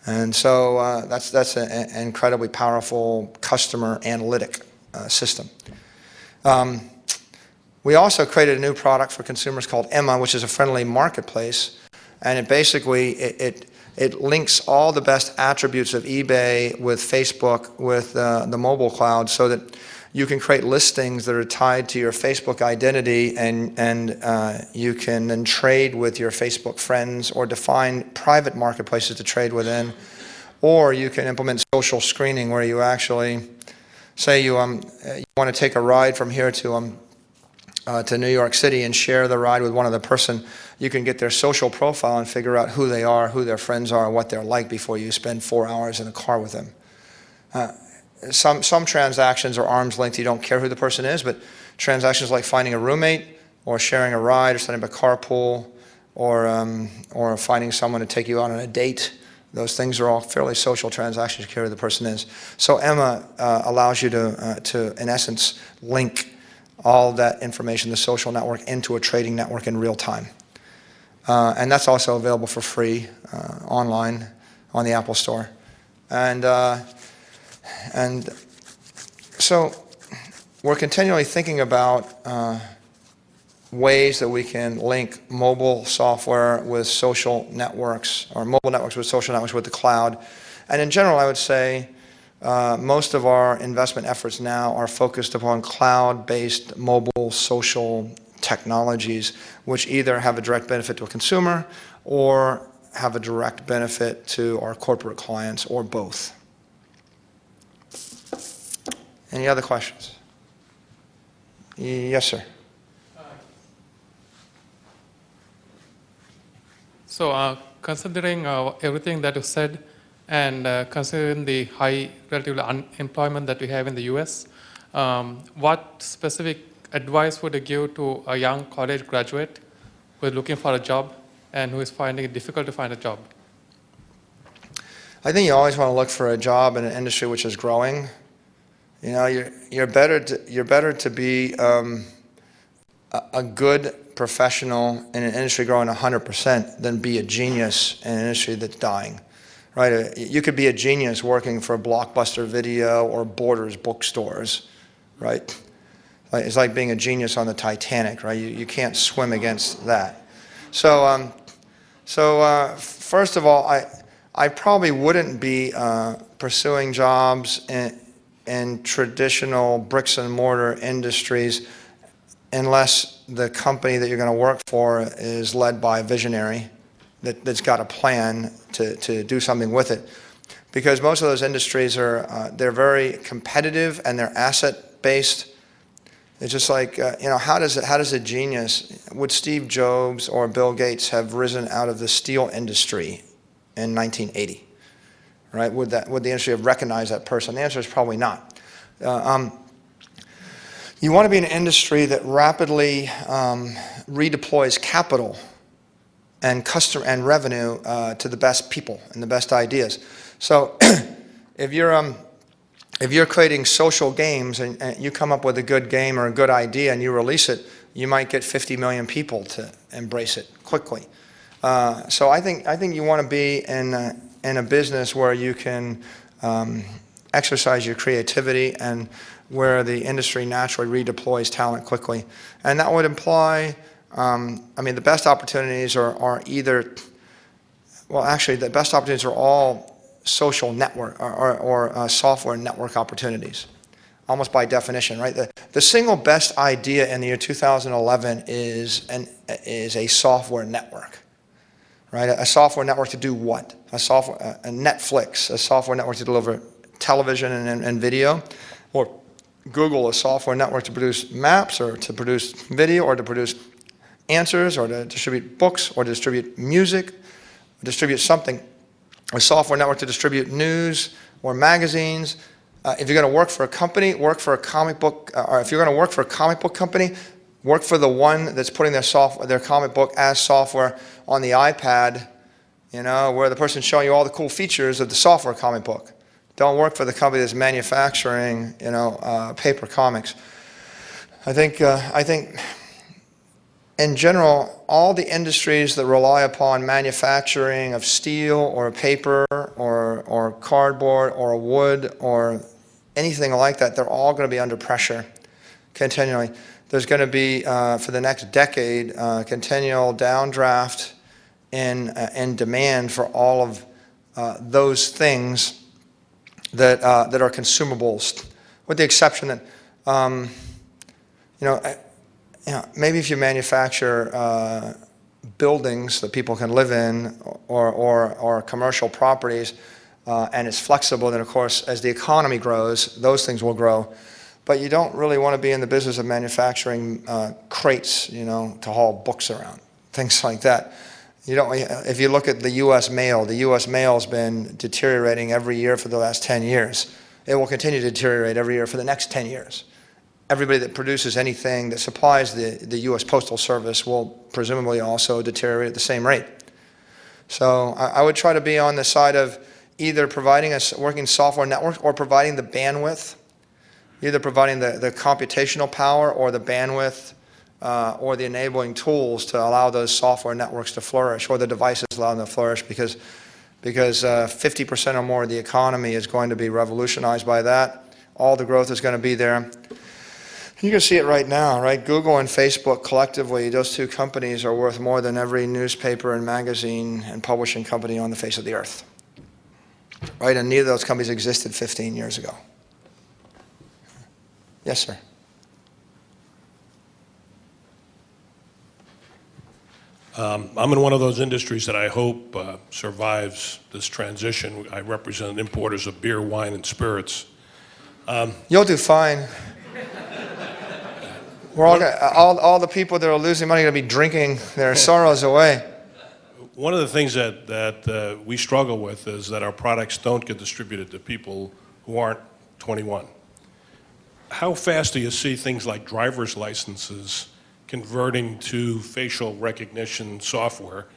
And so that's an incredibly powerful customer analytic system. We also created a new product for consumers called Emma, which is a friendly marketplace, and it basically it links all the best attributes of eBay with Facebook, with the mobile cloud, so that you can create listings that are tied to your Facebook identity, and you can then trade with your Facebook friends or define private marketplaces to trade within, or you can implement social screening where you actually say you want to take a ride from here to New York City and share the ride with one other person. You can get their social profile and figure out who they are, who their friends are, what they're like before you spend 4 hours in a car with them. Some transactions are arm's length. You don't care who the person is, but transactions like finding a roommate or sharing a ride or setting up a carpool or finding someone to take you out on a date, those things are all fairly social transactions. You care who the person is. So Emma allows you to, in essence, link all that information, the social network, into a trading network in real time. And that's also available for free online on the Apple Store. And so we're continually thinking about ways that we can link mobile software with social networks, or mobile networks with social networks with the cloud. And in general, I would say most of our investment efforts now are focused upon cloud-based mobile social technologies, which either have a direct benefit to a consumer or have a direct benefit to our corporate clients, or both. Any other questions? Yes, sir. So considering everything that you said, and considering the high relative unemployment that we have in the US, what specific advice would you give to a young college graduate who is looking for a job and who is finding it difficult to find a job? I think you always want to look for a job in an industry which is growing. You know, you're better to be a good professional in an industry growing 100% than be a genius in an industry that's dying. Right? You could be a genius working for Blockbuster Video or Borders bookstores, right? It's like being a genius on the Titanic, right? You can't swim against that. So, first of all, I probably wouldn't be pursuing jobs in traditional bricks and mortar industries unless the company that you're going to work for is led by a visionary that's got a plan to do something with it. Because most of those industries they're very competitive and they're asset-based. It's just like, how does a genius, would Steve Jobs or Bill Gates have risen out of the steel industry in 1980? Right? Would the industry have recognized that person? The answer is probably not. You want to be in an industry that rapidly redeploys capital and customer and revenue to the best people and the best ideas. So if you're creating social games and you come up with a good game or a good idea and you release it, you might get 50 million people to embrace it quickly. So I think you want to be in a business where you can exercise your creativity and where the industry naturally redeploys talent quickly. And that would imply, the best opportunities are either, well, actually, the best opportunities are all social network or software network opportunities, almost by definition, right? The single best idea in the year 2011 is a software network, right? A software network to do what? A Netflix, a software network to deliver television and video, or Google, a software network to produce maps or to produce video or to produce answers or to distribute books or to distribute music, or distribute something. A software network to distribute news or magazines. If you're going to work for a company, work for a comic book, or if you're going to work for a comic book company, work for the one that's putting their comic book as software on the iPad, where the person's showing you all the cool features of the software comic book. Don't work for the company that's manufacturing, paper comics. I think in general, all the industries that rely upon manufacturing of steel or paper or cardboard or wood or anything like that, they're all going to be under pressure continually. There's going to be, for the next decade, continual downdraft in demand for all of those things that are consumables, with the exception that, maybe if you manufacture buildings that people can live in or commercial properties and it's flexible, then of course as the economy grows, those things will grow. But you don't really want to be in the business of manufacturing crates, to haul books around, things like that. If you look at the U.S. mail has been deteriorating every year for the last 10 years. It will continue to deteriorate every year for the next 10 years. Everybody that produces anything that supplies the U.S. Postal Service will presumably also deteriorate at the same rate. So I would try to be on the side of either providing a working software network or providing the bandwidth, either providing the computational power or the bandwidth or the enabling tools to allow those software networks to flourish, or the devices allow them to flourish, because 50% or more of the economy is going to be revolutionized by that. All the growth is going to be there. You can see it right now, right? Google and Facebook collectively, those two companies are worth more than every newspaper and magazine and publishing company on the face of the earth, right? And neither of those companies existed 15 years ago. Yes, sir. I'm in one of those industries that I hope survives this transition. I represent importers of beer, wine, and spirits. You'll do fine. We're all the people that are losing money are going to be drinking their sorrows away. One of the things that we struggle with is that our products don't get distributed to people who aren't 21. How fast do you see things like driver's licenses converting to facial recognition software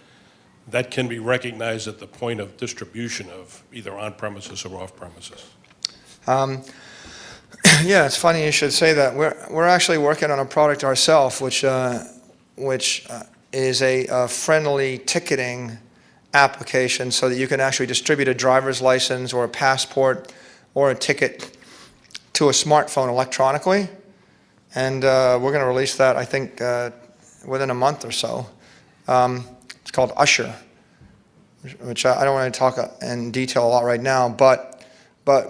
that can be recognized at the point of distribution of either on-premises or off-premises? Yeah, it's funny you should say that. We're actually working on a product ourselves, which is a friendly ticketing application, so that you can actually distribute a driver's license or a passport or a ticket to a smartphone electronically, and we're going to release that, I think, within a month or so. It's called Usher, which I don't want to talk in detail a lot right now, but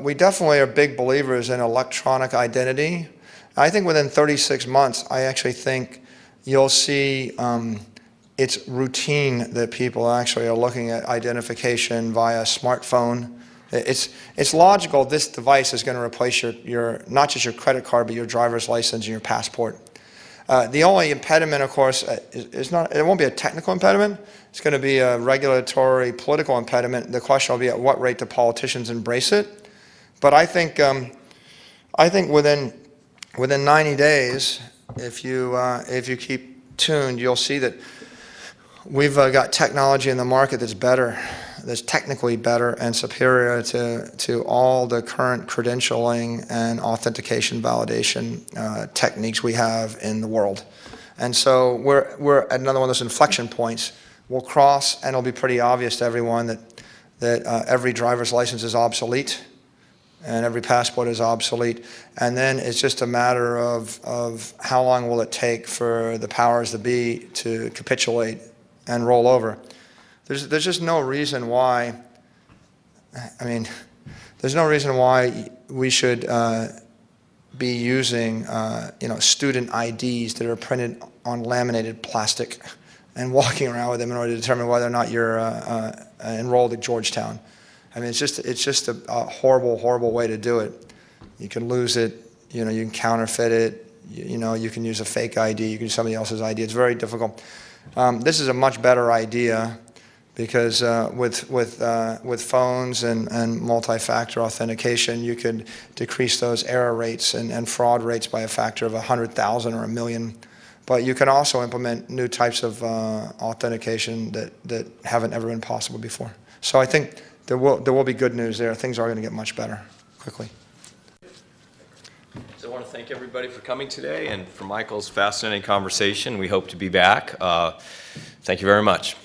we definitely are big believers in electronic identity. I think within 36 months, I actually think you'll see it's routine that people actually are looking at identification via smartphone. It's logical this device is going to replace your not just your credit card, but your driver's license and your passport. The only impediment, of course, is not, it won't be a technical impediment. It's going to be a regulatory, political impediment. The question will be at what rate do politicians embrace it. But I think within 90 days, if you keep tuned, you'll see that we've got technology in the market that's better, that's technically better and superior to all the current credentialing and authentication validation techniques we have in the world. And so we're at another one of those inflection points. We'll cross, and it'll be pretty obvious to everyone that every driver's license is obsolete and every passport is obsolete. And then it's just a matter of how long will it take for the powers that be to capitulate and roll over. There's just no reason why, there's no reason why we should be using student IDs that are printed on laminated plastic and walking around with them in order to determine whether or not you're enrolled at Georgetown. I mean, it's just a horrible, horrible way to do it. You can lose it, you can counterfeit it, you can use a fake ID, you can use somebody else's ID. It's very difficult. This is a much better idea because with phones and multi-factor authentication, you could decrease those error rates and fraud rates by a factor of 100,000 or 1,000,000. But you can also implement new types of authentication that haven't ever been possible before. So I think there will be good news there. Things are going to get much better quickly. So I want to thank everybody for coming today and for Michael's fascinating conversation. We hope to be back. Thank you very much.